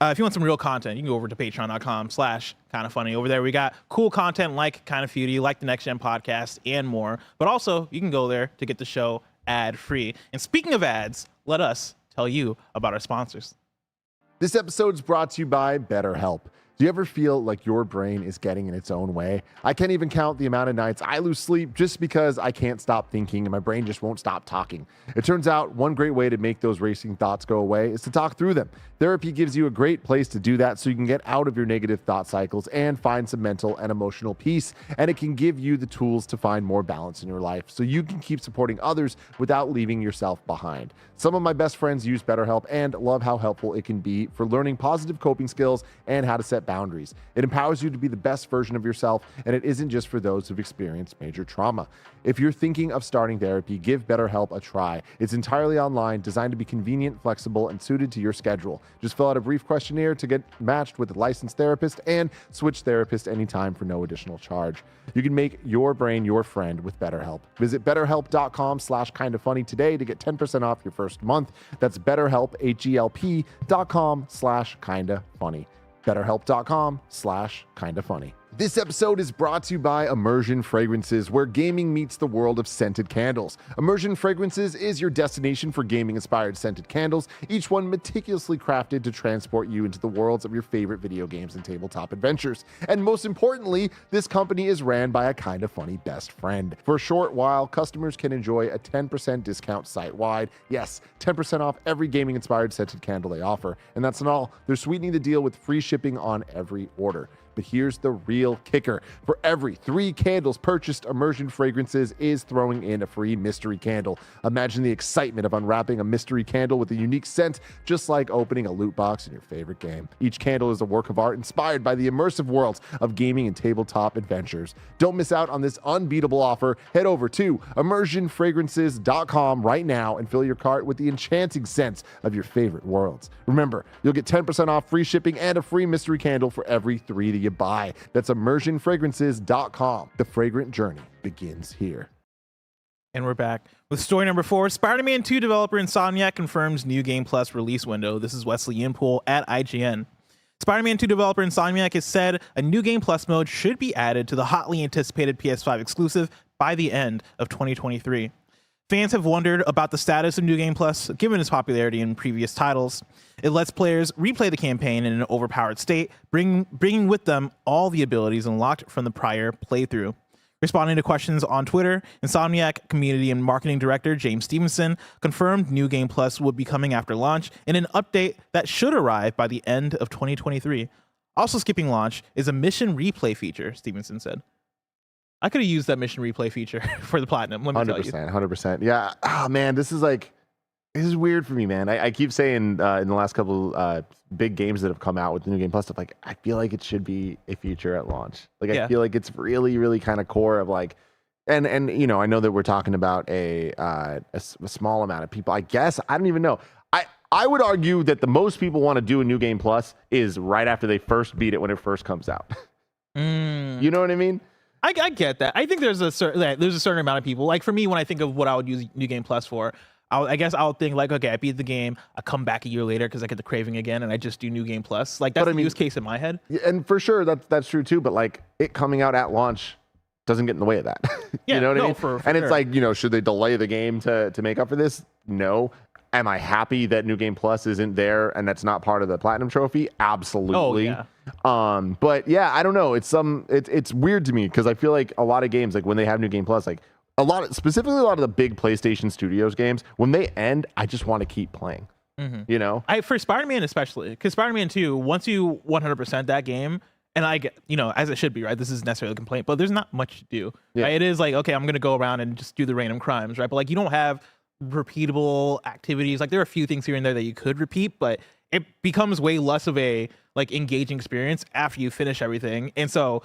If you want some real content, you can go over to patreon.com/kindafunny. Over there, we got cool content like Kinda Feudy, like the Next Gen podcast, and more. But also, you can go there to get the show ad-free. And speaking of ads, let us tell you about our sponsors. This episode is brought to you by BetterHelp. Do you ever feel like your brain is getting in its own way? I can't even count the amount of nights I lose sleep just because I can't stop thinking and my brain just won't stop talking. It turns out one great way to make those racing thoughts go away is to talk through them. Therapy gives you a great place to do that so you can get out of your negative thought cycles and find some mental and emotional peace. And it can give you the tools to find more balance in your life so you can keep supporting others without leaving yourself behind. Some of my best friends use BetterHelp and love how helpful it can be for learning positive coping skills and how to set boundaries. It empowers you to be the best version of yourself, and it isn't just for those who've experienced major trauma. If you're thinking of starting therapy, give BetterHelp a try. It's entirely online, designed to be convenient, flexible, and suited to your schedule. Just fill out a brief questionnaire to get matched with a licensed therapist and switch therapist anytime for no additional charge. You can make your brain your friend with BetterHelp. Visit betterhelp.com/kindafunny today to get 10% off your first month. That's BetterHelp, HELP.com/kindafunny. BetterHelp.com/kindafunny. This episode is brought to you by Immersion Fragrances, where gaming meets the world of scented candles. Immersion Fragrances is your destination for gaming-inspired scented candles, each one meticulously crafted to transport you into the worlds of your favorite video games and tabletop adventures. And most importantly, this company is ran by a Kinda Funny best friend. For a short while, customers can enjoy a 10% discount site-wide. Yes, 10% off every gaming-inspired scented candle they offer. And that's not all. They're sweetening the deal with free shipping on every order. But here's the real kicker. For every 3 candles purchased, Immersion Fragrances is throwing in a free mystery candle. Imagine the excitement of unwrapping a mystery candle with a unique scent, just like opening a loot box in your favorite game. Each candle is a work of art inspired by the immersive worlds of gaming and tabletop adventures. Don't miss out on this unbeatable offer. Head over to immersionfragrances.com right now and fill your cart with the enchanting scents of your favorite worlds. Remember, you'll get 10% off free shipping and a free mystery candle for every 3 that you buy. That's immersionfragrances.com. The fragrant journey begins here. And we're back with story number 4. Spider-Man 2 developer Insomniac confirms New Game Plus release window. This is Wesley Impool at IGN. Spider-Man 2 developer Insomniac has said a New Game Plus mode should be added to the hotly anticipated PS5 exclusive by the end of 2023. Fans have wondered about the status of New Game Plus, given its popularity in previous titles. It lets players replay the campaign in an overpowered state, bringing with them all the abilities unlocked from the prior playthrough. Responding to questions on Twitter, Insomniac community and marketing director James Stevenson confirmed New Game Plus would be coming after launch in an update that should arrive by the end of 2023. Also skipping launch is a mission replay feature, Stevenson said. I could have used that mission replay feature for the platinum. Let me tell you. 100%. Yeah. Oh, man, this is weird for me, man. I keep saying in the last couple big games that have come out with the New Game Plus stuff, like, I feel like it should be a feature at launch. Like, I feel like it's really, really kind of core of like, and you know, I know that we're talking about a small amount of people. I guess I don't even know. I would argue that the most people want to do a New Game Plus is right after they first beat it when it first comes out. You know what I mean? I get that. I think there's a certain amount of people. Like for me, when I think of what I would use New Game Plus for, I guess I'll think like, okay, I beat the game, I come back a year later because I get the craving again, and I just do New Game Plus. Like that's the use case in my head. And for sure, that's true too. But like it coming out at launch doesn't get in the way of that. Yeah, You know what I no, mean? for And sure. it's like, should they delay the game to make up for this? No. Am I happy that New Game Plus isn't there and that's not part of the Platinum Trophy? Absolutely. Oh, yeah. But yeah, I don't know. It's weird to me because I feel like a lot of games, like when they have New Game Plus, like specifically a lot of the big PlayStation Studios games, when they end, I just want to keep playing. For Spider-Man especially, because Spider-Man 2, once you 100% that game, and I get, as it should be, right? This is necessarily a complaint, but there's not much to do. Yeah. Right? It is like, okay, I'm gonna go around and just do the random crimes, right? But like, you don't have repeatable activities. Like, there are a few things here and there that you could repeat, but it becomes way less of a like engaging experience after you finish everything. And so,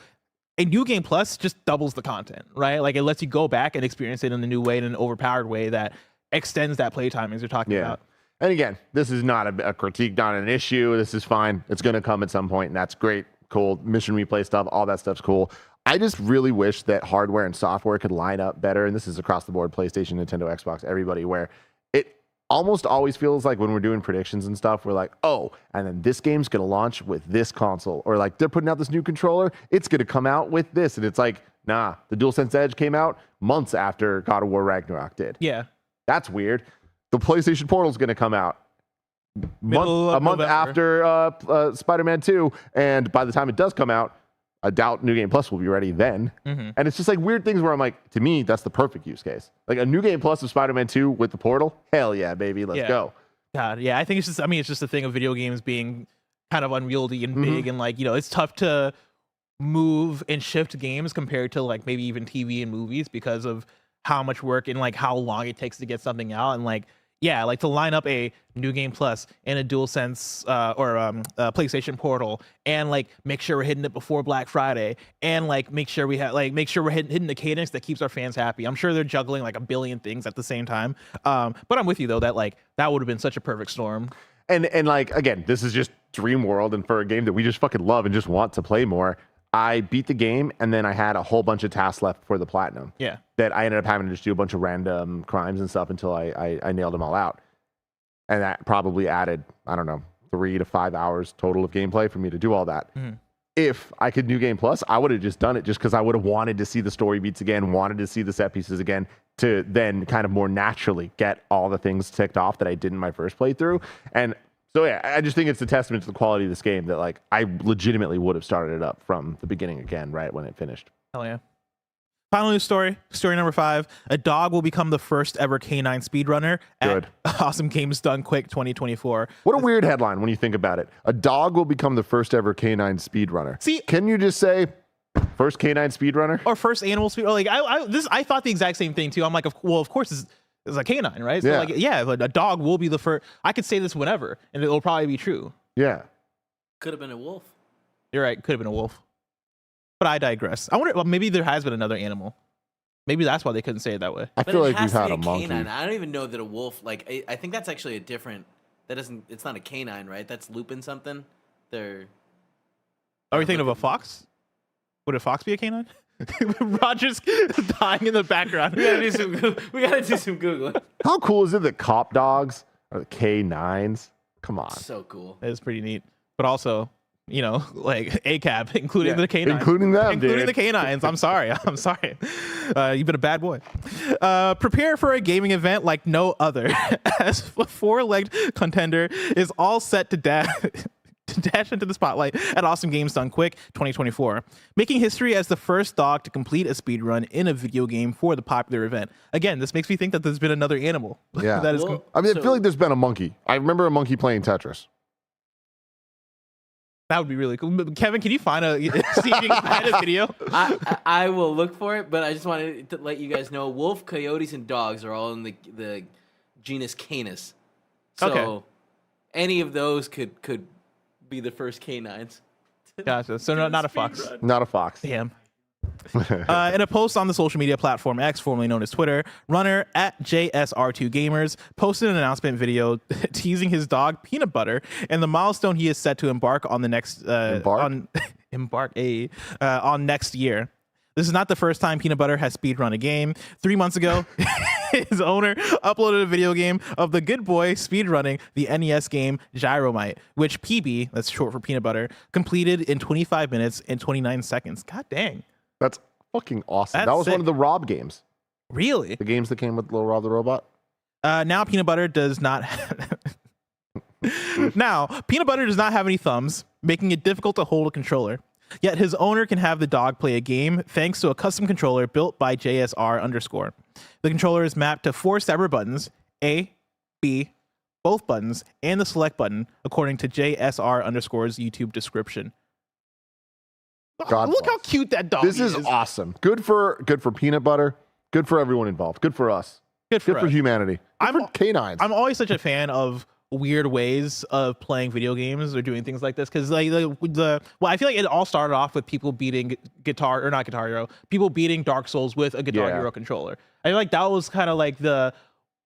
a New Game Plus just doubles the content, right? Like, it lets you go back and experience it in a new way, in an overpowered way that extends that playtime as you're talking about. And again, this is not a critique, not an issue. This is fine. It's going to come at some point, and that's great. Cool. Mission replay stuff, all that stuff's cool. I just really wish that hardware and software could line up better. And this is across the board, PlayStation, Nintendo, Xbox, everybody, where it almost always feels like when we're doing predictions and stuff, we're like, oh, and then this game's going to launch with this console. Or like, they're putting out this new controller. It's going to come out with this. And it's like, nah, the DualSense Edge came out months after God of War Ragnarok did. Yeah. That's weird. The PlayStation Portal is going to come out a month November. after Spider-Man 2, and by the time it does come out, I doubt New Game Plus will be ready then. And it's just like weird things where I'm like, to me, that's the perfect use case. Like a New Game Plus of Spider-Man 2 with the Portal, hell yeah, baby, let's go. God, yeah, I think it's just a thing of video games being kind of unwieldy and big, and like, it's tough to move and shift games compared to like maybe even TV and movies because of how much work and like how long it takes to get something out. And like, yeah, like to line up a New Game Plus and a DualSense or PlayStation Portal, and like make sure we're hitting it before Black Friday, and like make sure we're hitting the cadence that keeps our fans happy. I'm sure they're juggling like a billion things at the same time. But I'm with you though that like that would have been such a perfect storm. And like, again, this is just Dream World, and for a game that we just fucking love and just want to play more, I beat the game, and then I had a whole bunch of tasks left for the Platinum. Yeah. That I ended up having to just do a bunch of random crimes and stuff until I nailed them all out. And that probably added, I don't know, 3 to 5 hours total of gameplay for me to do all that. If I could New Game Plus, I would have just done it just because I would have wanted to see the story beats again, wanted to see the set pieces again, to then kind of more naturally get all the things ticked off that I did in my first playthrough. And so yeah, I just think it's a testament to the quality of this game that like I legitimately would have started it up from the beginning again, right when it finished. Hell yeah. Final news story number 5. A dog will become the first ever canine speedrunner at Awesome Games Done Quick 2024. What a weird headline when you think about it. A dog will become the first ever canine speedrunner. See, can you just say first canine speedrunner? Or first animal speed? Like I thought the exact same thing too. I'm like, well, of course it's a canine, right? So Yeah. like, yeah, a dog will be the first. I could say this whenever, and it'll probably be true. Yeah. Could have been a wolf. You're right. Could have been a wolf. But I digress. I wonder. Well, maybe there has been another animal. Maybe that's why they couldn't say it that way. I But feel it like has we've to had be a monkey. canine. I don't even know that a wolf. Like I think that's actually a different. That doesn't. It's not a canine, right? That's looping something. They're. Are we thinking of a fox? Would a fox be a canine? Roger's dying in the background. We gotta do some Googling. How cool is it that cop dogs are the K9s? Come on. So cool. That is pretty neat. But also, like ACAB, including the canines. Including them, Including dude. the canines. I'm sorry. You've been a bad boy. Prepare for a gaming event like no other, as a 4-legged contender is all set to dash into the spotlight at Awesome Games Done Quick 2024, making history as the first dog to complete a speed run in a video game for the popular event. Again, this makes me think that there's been another animal. Yeah. that is Well, I mean, I So- feel like there's been a monkey. I remember a monkey playing Tetris. that would be really cool. Kevin, can you find see if you can find a video? I will look for it, but I just wanted to let you guys know: wolf, coyotes, and dogs are all in the genus Canis. So Okay. any of those could be the first canines. Gotcha. So not a fox. Not a fox. Damn. In a post on the social media platform X, formerly known as Twitter, runner at JSR2Gamers posted an announcement video teasing his dog Peanut Butter and the milestone he is set to embark on the next on next year. This is not the first time Peanut Butter has speedrun a game. 3 months ago, his owner uploaded a video game of the good boy speedrunning the NES game Gyromite, which PB, that's short for Peanut Butter, completed in 25 minutes and 29 seconds. God dang. That's Fucking awesome. That's That was sick. one of the Rob games. Really? The games that came with Little Rob the Robot. Now peanut butter does not have any thumbs, making it difficult to hold a controller. Yet his owner can have the dog play a game thanks to a custom controller built by JSR_. The controller is mapped to 4 separate buttons: A, B, both buttons, and the select button, according to JSR_'s YouTube description. God Look bless. how cute that dog This is awesome. Good for peanut butter. Good for everyone involved. Good for us. Good for us. humanity. Good for canines. I'm always such a fan of weird ways of playing video games or doing things like this, because like I feel like it all started off with people beating people beating Dark Souls with a Guitar Hero controller. I feel like that was kind of like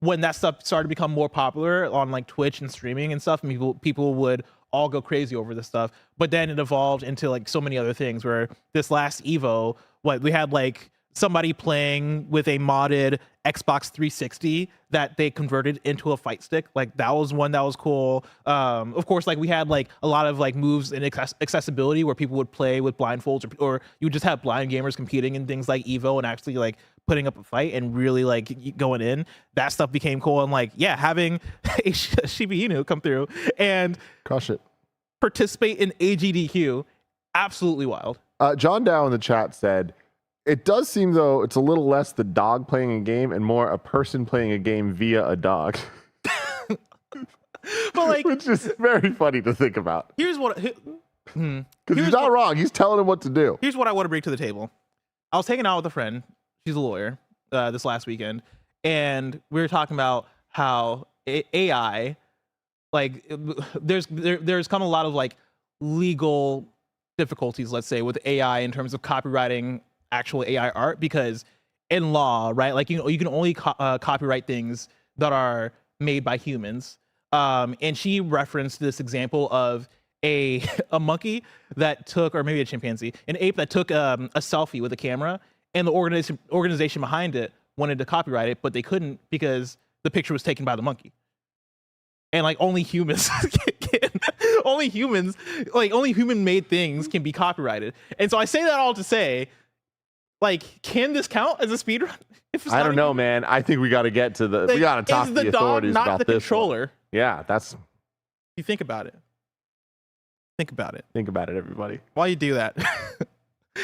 when that stuff started to become more popular on like Twitch and streaming and stuff, and people would all go crazy over this stuff. But then it evolved into like so many other things, where this last Evo, we had like somebody playing with a modded Xbox 360 that they converted into a fight stick. Like that was one that was cool. Of course, like we had like a lot of like moves and accessibility where people would play with blindfolds, or you would just have blind gamers competing in things like Evo and actually like putting up a fight and really like going in. That stuff became cool. And like, yeah, having a Shiba Inu come through and Crush it. participate in AGDQ, absolutely wild. John Dow in the chat said, it does seem though it's a little less the dog playing a game and more a person playing a game via a dog. But like, which is very funny to think about. here's what Because he's not wrong. He's telling him what to do. Here's what I want to bring to the table. I was hanging out with a friend. She's a lawyer. This last weekend, and we were talking about how AI, like, there's come a lot of like legal difficulties, let's say, with AI in terms of copywriting actual AI art, because in law, right, like you can only copyright things that are made by humans. And she referenced this example of a monkey that took, or maybe a chimpanzee, an ape that took a selfie with a camera, and the organization behind it wanted to copyright it, but they couldn't because the picture was taken by the monkey. And like only humans only human made things can be copyrighted. And so I say that all to say, like, can this count as a speedrun? I don't know, man. I think we got to get to we got to talk to the authorities not about the this controller. one. Yeah, that's. You think about it. Think about it. Think about it, everybody. While you do that.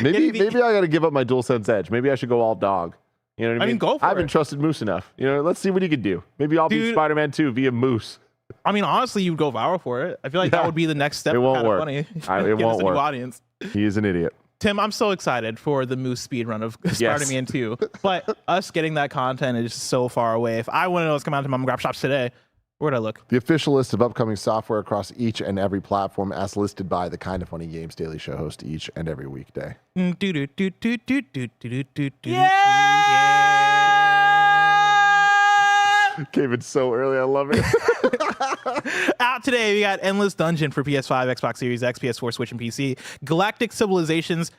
Maybe I got to give up my DualSense Edge. Maybe I should go all dog. You know what I mean? Go for I haven't trusted Moose enough. You know, let's see what he could do. Maybe I'll be Spider-Man 2 via Moose. I mean, honestly, you'd go viral for it. I feel like that would be the next step. It won't work. Funny. It won't work. Audience. He is an idiot. Tim, I'm so excited for the Moose speedrun of Spider-Man 2. But us getting that content is so far away. If I want to know what's coming out to mom and grab shops today, where'd I look? The official list of upcoming software across each and every platform, as listed by the KindaFunny Games Daily Show host each and every weekday. Came in so early. I love it. Out today, we got Endless Dungeon for PS5, Xbox Series X, PS4, Switch, and PC. Galactic Civilizations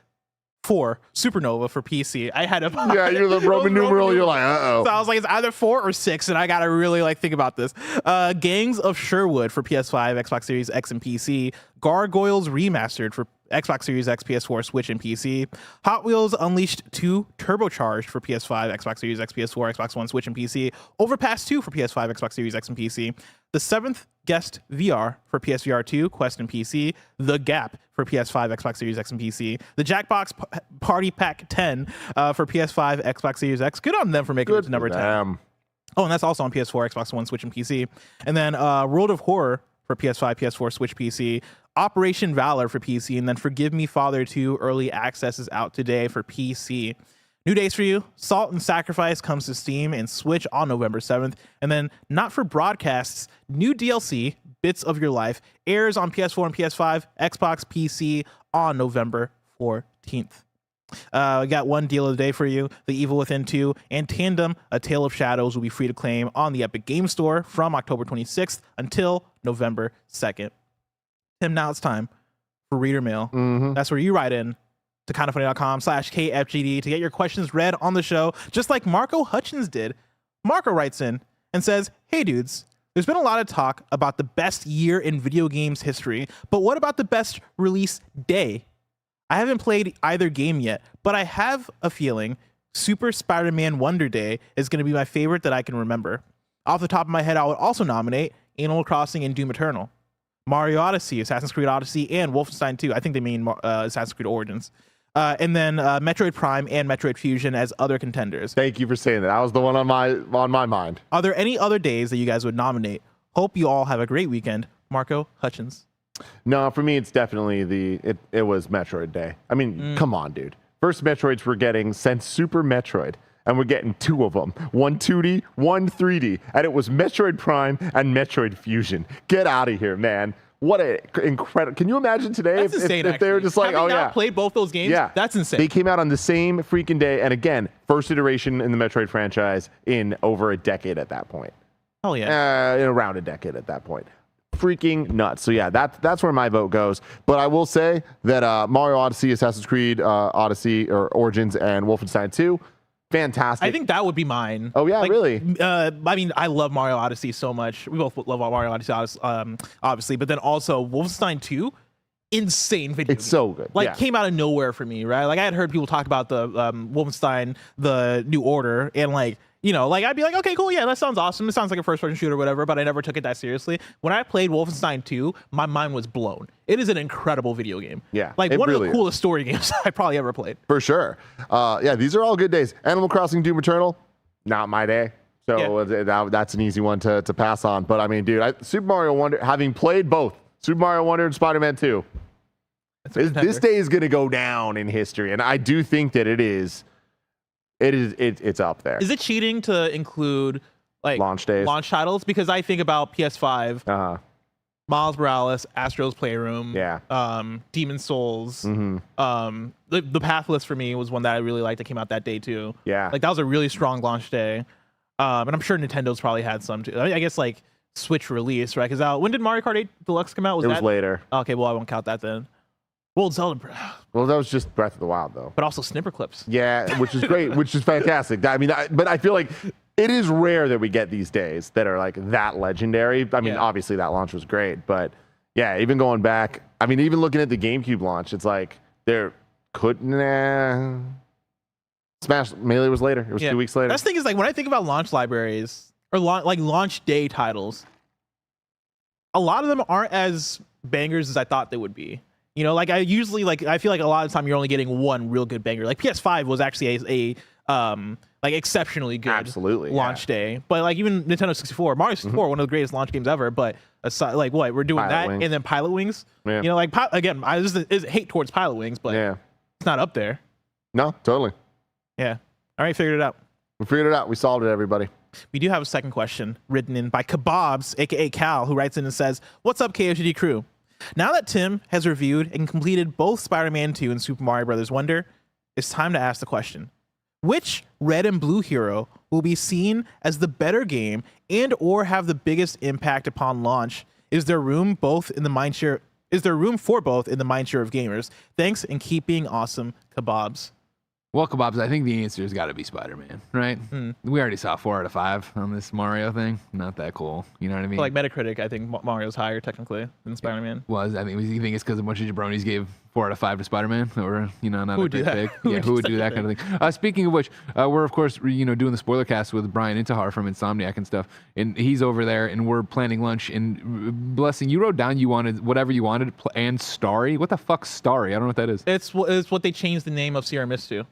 4 Supernova for PC. I had a yeah, you're the Roman numeral. You're like, uh-oh. So I was like, it's either 4 or 6, and I gotta really like think about this. Gangs of Sherwood for PS5, Xbox Series X, and PC. Gargoyles Remastered for Xbox Series X, PS4, Switch, and PC. Hot Wheels Unleashed 2 Turbocharged for PS5, Xbox Series X, PS4, Xbox One, Switch, and PC. Overpass 2 for PS5, Xbox Series X, and PC. The 7th Guest VR for PSVR 2, Quest, and PC. The Gap for PS5, Xbox Series X, and PC. The Jackbox Party Pack 10 for PS5, Xbox Series X. Good on them for making it to number 10. Oh, and that's also on PS4, Xbox One, Switch, and PC. And then World of Horror for PS5, PS4, Switch, PC. Operation Valor for PC, and then Forgive Me Father 2 Early Access is out today for PC. New days for you. Salt and Sacrifice comes to Steam and Switch on November 7th. And then Not for Broadcasts, new DLC, Bits of Your Life, airs on PS4 and PS5, Xbox, PC on November 14th. We got one deal of the day for you. The Evil Within 2 and Tandem, A Tale of Shadows will be free to claim on the Epic Game Store from October 26th until November 2nd. Tim, now it's time for Reader Mail. That's where you write in to kindafunny.com/KFGD to get your questions read on the show, just like Marco Hutchins did. Marco writes in and says, "Hey dudes, there's been a lot of talk about the best year in video games history, but what about the best release day? I haven't played either game yet, but I have a feeling Super Spider-Man Wonder Day is going to be my favorite that I can remember. Off the top of my head, I would also nominate Animal Crossing and Doom Eternal, Mario Odyssey, Assassin's Creed Odyssey, and Wolfenstein 2. I think they mean Assassin's Creed Origins. And then Metroid Prime and Metroid Fusion as other contenders. Thank you for saying that. That was the one on my mind. Are there any other days that you guys would nominate? Hope you all have a great weekend. Marco Hutchins. No, for me, it's definitely it was Metroid Day. I mean, come on, dude. First Metroids we're getting since Super Metroid, and we're getting 2 of them. One 2D, one 3D, and it was Metroid Prime and Metroid Fusion. Get out of here, man. What a incredible! Can you imagine today if they were just like, having not played both those games? Yeah, that's insane. They came out on the same freaking day, and again, first iteration in the Metroid franchise in over a decade at that point. Oh yeah, around a decade at that point. Freaking nuts. So yeah, that's where my vote goes. But I will say that Mario Odyssey, Assassin's Creed Odyssey or Origins, and Wolfenstein 2. Fantastic. I think that would be mine. Oh yeah, really? I mean, I love Mario Odyssey so much. We both love Mario Odyssey, obviously, but then also Wolfenstein 2, insane video. It's so good. Like came out of nowhere for me, right? Like I had heard people talk about the Wolfenstein, the New Order, and like, you know, like I'd be like, okay, cool, yeah, that sounds awesome. It sounds like a first-person shooter or whatever, but I never took it that seriously. When I played Wolfenstein 2, my mind was blown. It is an incredible video game. Yeah, like one of the coolest story games I probably ever played. For sure. Yeah, these are all good days. Animal Crossing, Doom Eternal, not my day. So that's an easy one to pass on. But I mean, dude, Super Mario Wonder, having played both Super Mario Wonder and Spider-Man 2, this day is going to go down in history, and I do think that it's up there. Is it cheating to include like launch titles? Because I think about PS5, Miles Morales, Astro's Playroom, Demon Souls. The Pathless for me was one that I really liked that came out that day too. Yeah, like that was a really strong launch day, and I'm sure Nintendo's probably had some too. I guess like Switch release, right? Because when did Mario Kart 8 Deluxe come out? It was later. Okay, well I won't count that then. Well, Zelda. Well, that was just Breath of the Wild, though. But also snipper clips. Yeah, which is great, which is fantastic. I mean, but I feel like it is rare that we get these days that are like that legendary. I mean, obviously that launch was great, but yeah, even going back, I mean, even looking at the GameCube launch, it's like Smash Melee was later. It was 2 weeks later. That's the thing is like when I think about launch libraries or launch day titles, a lot of them aren't as bangers as I thought they would be. You know, like I usually I feel like a lot of the time you're only getting one real good banger. Like PS5 was actually a like exceptionally good launch day. But like even Nintendo 64, Mario 64, one of the greatest launch games ever. But aside, like what we're doing Pilot Wings. And then Pilot Wings. Yeah. You know, like again, I just hate towards Pilot Wings, but it's not up there. No, totally. Yeah. All right, figured it out. We figured it out. We solved it, everybody. We do have a second question written in by Kebabs, aka Cal, who writes in and says, "What's up, KFGD crew? Now that Tim has reviewed and completed both Spider-Man 2 and Super Mario Bros. Wonder, it's time to ask the question. Which red and blue hero will be seen as the better game and or have the biggest impact upon launch? Is there room for both in the mindshare of gamers? Thanks and keep being awesome, Kebabs." Well, Kebabs, I think the answer has got to be Spider-Man, right? We already saw 4 out of 5 on this Mario thing. Not that cool. You know what I mean? Like Metacritic, I think Mario's higher technically than Spider-Man. I mean, you think it's because a bunch of jabronis gave 4 out of 5 to Spider-Man, or not a big pick? Who would do that kind of thing? Speaking of which, we're of course doing the spoiler cast with Brian Intihar from Insomniac and stuff, and he's over there, and we're planning lunch. And Blessing, you wrote down you wanted whatever you wanted, and Starry. What the fuck's Starry? I don't know what that is. It's what they changed the name of Sierra Mist to.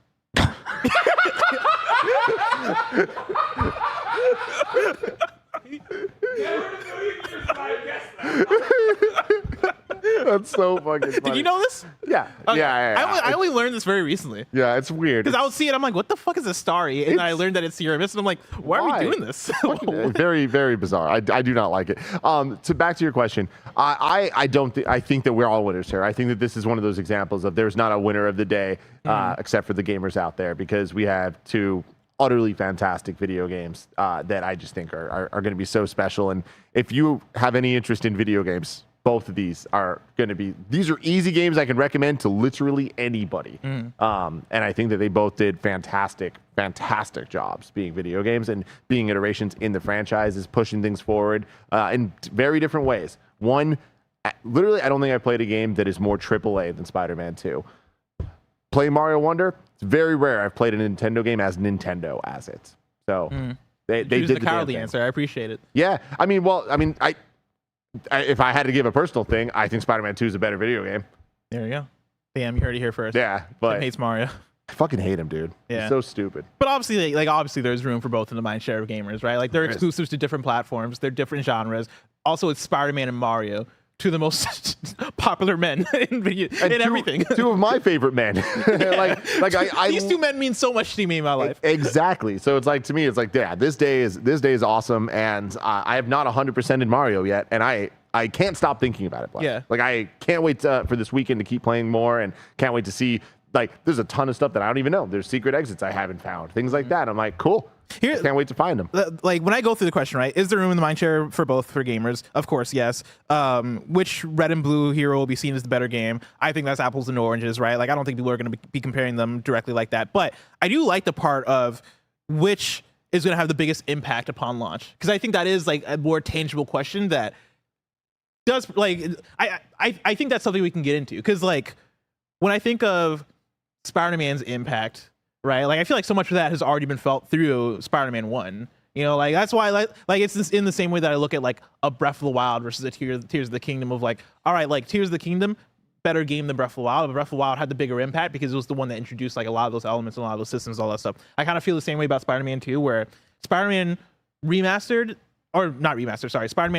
That's so fucking funny. Did you know this? Yeah. I only learned this very recently. Yeah, it's weird. Because I would see it, I'm like, what the fuck is a Starry? And then I learned that it's Sierra Mist, and I'm like, why are we doing this? Very, very bizarre. I do not like it. Back to your question, I think that we're all winners here. I think that this is one of those examples of there's not a winner of the day, except for the gamers out there, because we have 2 utterly fantastic video games that I just think are going to be so special. And if you have any interest in video games, both of these are going to be, these are easy games I can recommend to literally anybody. And I think that they both did fantastic jobs being video games and being iterations in the franchises, pushing things forward in very different ways. One, literally, I don't think I played a game that is more AAA than Spider-Man 2. play Mario Wonder. It's very rare I've played a Nintendo game as Nintendo as it. So they did the cowardly answer. I appreciate it. Yeah, if I had to give a personal thing, I think Spider-Man 2 is a better video game. There you go. Damn, you heard it here first. Yeah, but Tim hates Mario. I fucking hate him, dude. Yeah. He's so stupid. But obviously there's room for both in the mind share of gamers, right? Like they're exclusives to different platforms, they're different genres. Also, it's Spider-Man and Mario, two of the most popular men in everything. Two of my favorite men. These two men mean so much to me in my life. Exactly. So it's like, to me, it's like, yeah, this day is awesome, and I have not 100% in Mario yet, and I can't stop thinking about it. Yeah. Like I can't wait for this weekend to keep playing more, and can't wait to see. Like, there's a ton of stuff that I don't even know. There's secret exits I haven't found, things like that. I'm like, cool. Can't wait to find them. Like when I go through the question, right? Is there room in the mindshare for both for gamers? Of course, yes. Which red and blue hero will be seen as the better game? I think that's apples and oranges, right? Like I don't think people are going to be comparing them directly like that. But I do like the part of which is going to have the biggest impact upon launch, because I think that is like a more tangible question that does like I think that's something we can get into, because like when I think of Spider-Man's impact, right? Like I feel like so much of that has already been felt through Spider-Man 1. You know, like that's why like it's in the same way that I look at like a Breath of the Wild versus a Tears of the Kingdom, of like, all right, like Tears of the Kingdom, better game than Breath of the Wild, but Breath of the Wild had the bigger impact because it was the one that introduced like a lot of those elements and a lot of those systems, all that stuff. I kind of feel the same way about Spider-Man 2, where Spider-Man Spider-Man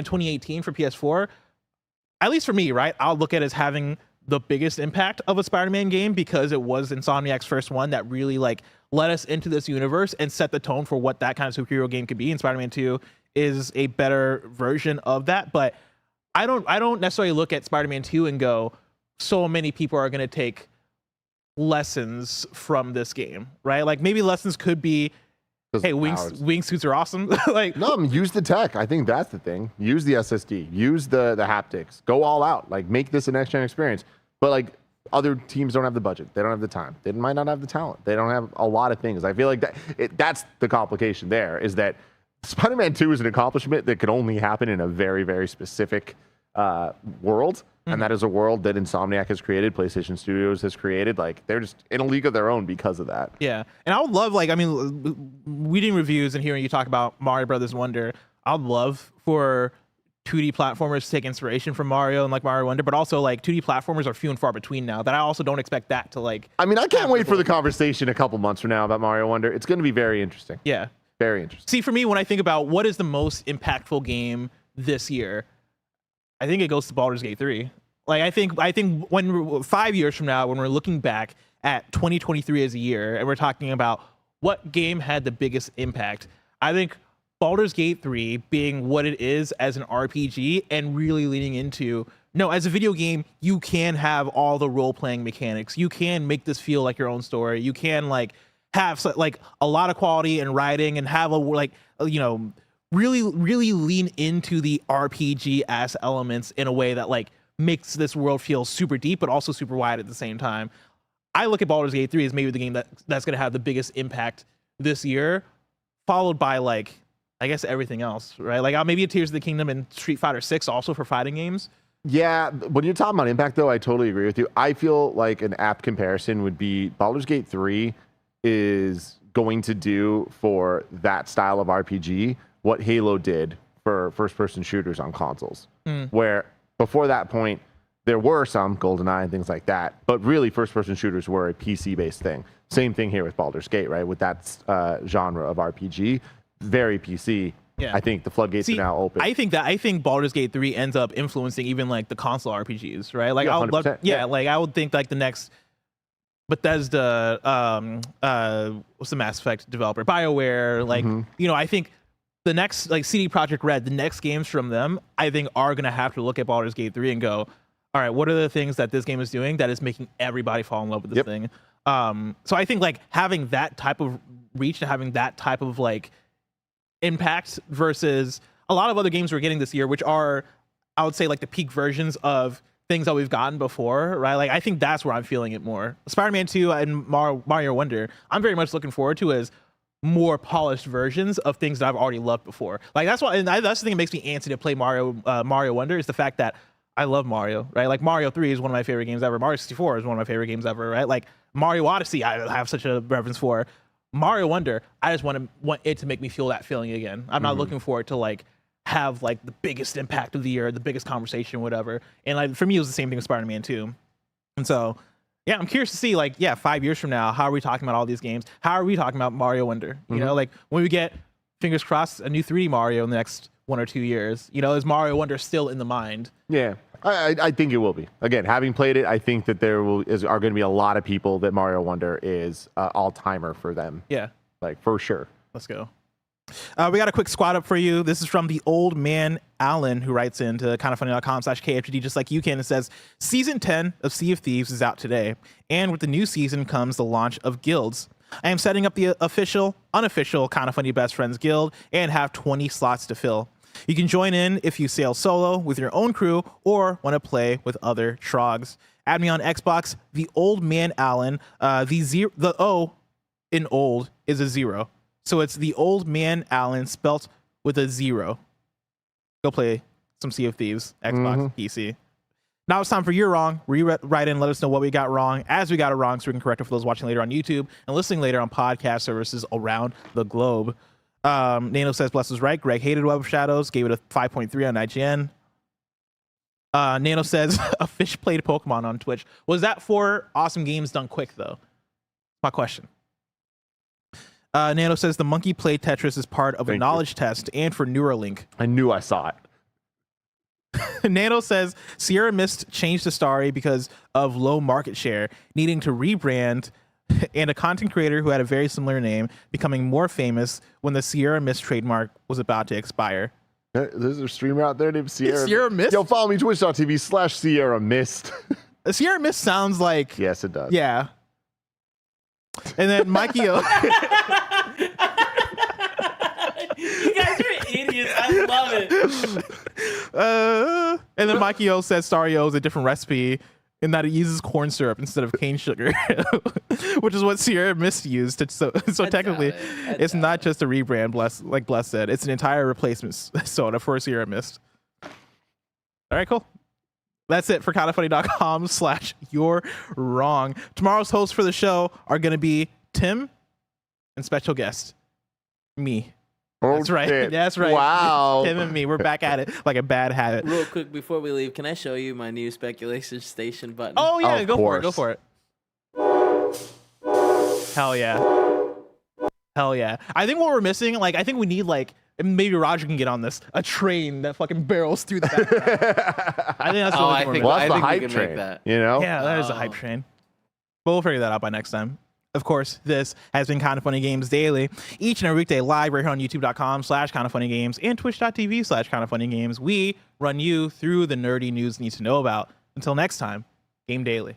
2018 for PS4, at least for me, right? I'll look at it as having the biggest impact of a Spider-Man game, because it was Insomniac's first one that really like let us into this universe and set the tone for what that kind of superhero game could be. And Spider-Man 2 is a better version of that. But I don't necessarily look at Spider-Man 2 and go, so many people are going to take lessons from this game, right? Like maybe lessons could be, hey, wingsuits are awesome. Like no, use the tech. I think that's the thing. Use the SSD. Use the haptics. Go all out. Like make this a next gen experience. But like other teams don't have the budget. They don't have the time. They might not have the talent. They don't have a lot of things. I feel like that's the complication there, is that Spider-Man 2 is an accomplishment that could only happen in a very, very specific world. And that is a world that Insomniac has created, PlayStation Studios has created. Like they're just in a league of their own because of that. Yeah. And I would love, like, I mean, reading reviews and hearing you talk about Mario Brothers Wonder, I'd love for 2D platformers to take inspiration from Mario and like Mario Wonder, but also like 2D platformers are few and far between now, that I also don't expect that to like. I mean, I can't wait for the conversation a couple months from now about Mario Wonder. It's going to be very interesting. Yeah. Very interesting. See, for me, when I think about what is the most impactful game this year, I think it goes to Baldur's Gate 3. Like I think when 5 years from now, when we're looking back at 2023 as a year and we're talking about what game had the biggest impact, I think Baldur's Gate 3 being what it is as an RPG and really leaning into, no, as a video game, you can have all the role-playing mechanics. You can make this feel like your own story. You can like have like a lot of quality in writing and have a like, you know, really lean into the RPG ass elements in a way that like makes this world feel super deep, but also super wide at the same time. I look at Baldur's Gate 3 as maybe the game that's going to have the biggest impact this year, followed by like, I guess everything else, right? Like maybe Tears of the Kingdom and Street Fighter 6 also for fighting games. Yeah, when you're talking about impact, though, I totally agree with you. I feel like an apt comparison would be Baldur's Gate 3 is going to do for that style of RPG what Halo did for first-person shooters on consoles, where before that point, there were some, GoldenEye and things like that, but really first-person shooters were a PC-based thing. Same thing here with Baldur's Gate, right? With that genre of RPG. Very PC. Yeah. I think the floodgates are now open. I think Baldur's Gate 3 ends up influencing even like the console RPGs, right? Like yeah, like I would think like the next Bethesda, what's the Mass Effect developer, BioWare, like you know, I think the next like CD Projekt Red, the next games from them, I think are gonna have to look at Baldur's Gate 3 and go, all right, what are the things that this game is doing that is making everybody fall in love with this thing? So I think like having that type of reach and having that type of like impact versus a lot of other games we're getting this year, which are, I would say, like the peak versions of things that we've gotten before, right? Like I think that's where I'm feeling it more. Spider-Man 2 and Mario Wonder, I'm very much looking forward to as more polished versions of things that I've already loved before. Like that's why, and that's the thing that makes me antsy to play Mario Wonder, is the fact that I love Mario, right? Like Mario 3 is one of my favorite games ever. Mario 64 is one of my favorite games ever, right? Like Mario Odyssey, I have such a reverence for. Mario Wonder, I just want it to make me feel that feeling again. I'm not looking for it to like have like the biggest impact of the year, the biggest conversation, whatever. And like for me, it was the same thing with Spider-Man 2. And so, yeah, I'm curious to see, like, 5 years from now, how are we talking about all these games? How are we talking about Mario Wonder? You know, like when we get, fingers crossed, a new 3D Mario in the next 1 or 2 years, you know, is Mario Wonder still in the mind? Yeah, I think it will be. Again, having played it, I think that there are going to be a lot of people that Mario Wonder is all-timer for them. Yeah. Like, for sure. Let's go. We got a quick squad up for you. This is from the old man Alan, who writes into kindafunny.com/KFGD, just like you can. It says, Season 10 of Sea of Thieves is out today, and with the new season comes the launch of guilds. I am setting up the official, unofficial Kinda Funny Best Friends Guild and have 20 slots to fill. You can join in if you sail solo with your own crew or want to play with other trogs. Add me on Xbox, the old man Alan. The O in old is a 0. So it's the old man Alan spelt with a 0. Go play some Sea of Thieves, Xbox, PC. Now it's time for You're Wrong. Write in, let us know what we got wrong as we got it wrong so we can correct it for those watching later on YouTube and listening later on podcast services around the globe. Nano says Bless was right. Greg hated Web of Shadows, gave it a 5.3 on IGN. Nano says a fish played Pokemon on Twitch. Was that for Awesome Games Done Quick, though? My question. Nano says the monkey played Tetris as part of a knowledge test and for Neuralink. I knew I saw it. Nano says Sierra Mist changed the story because of low market share, needing to rebrand, and a content creator who had a very similar name becoming more famous when the Sierra Mist trademark was about to expire. There's a streamer out there named Sierra. Sierra Mist? Yo, follow me, twitch.tv/Sierra Mist. Sierra Mist sounds like... Yes, it does. Yeah. And then Mikey O... You guys are idiots. I love it. And then Mikey O says Stario is a different recipe in that it uses corn syrup instead of cane sugar, which is what Sierra Mist used. So technically, it's not just a rebrand, like Bless said. It's an entire replacement soda for Sierra Mist. All right, cool. That's it for kindafunny.com/you're wrong. Tomorrow's hosts for the show are going to be Tim and special guest, me. Oh, That's right. shit. That's right. Wow. Tim and me. We're back at it like a bad habit. Real quick before we leave, can I show you my new speculation station button? Oh, yeah. Of Go for it. course. Go for it. Hell yeah. Hell yeah. I think what we're missing, like, I think we need, like, and maybe Roger can get on this, a train that fucking barrels through the background. I think that's the only thing we're missing. Well, that's I the think we hype can train. make that. You know? Yeah, that is a hype train. But we'll figure that out by next time. Of course, this has been Kinda Funny Games Daily. Each and every weekday live right here on youtube.com/KindaFunnyGames and twitch.tv/KindaFunnyGames. We run you through the nerdy news you need to know about. Until next time, Game Daily.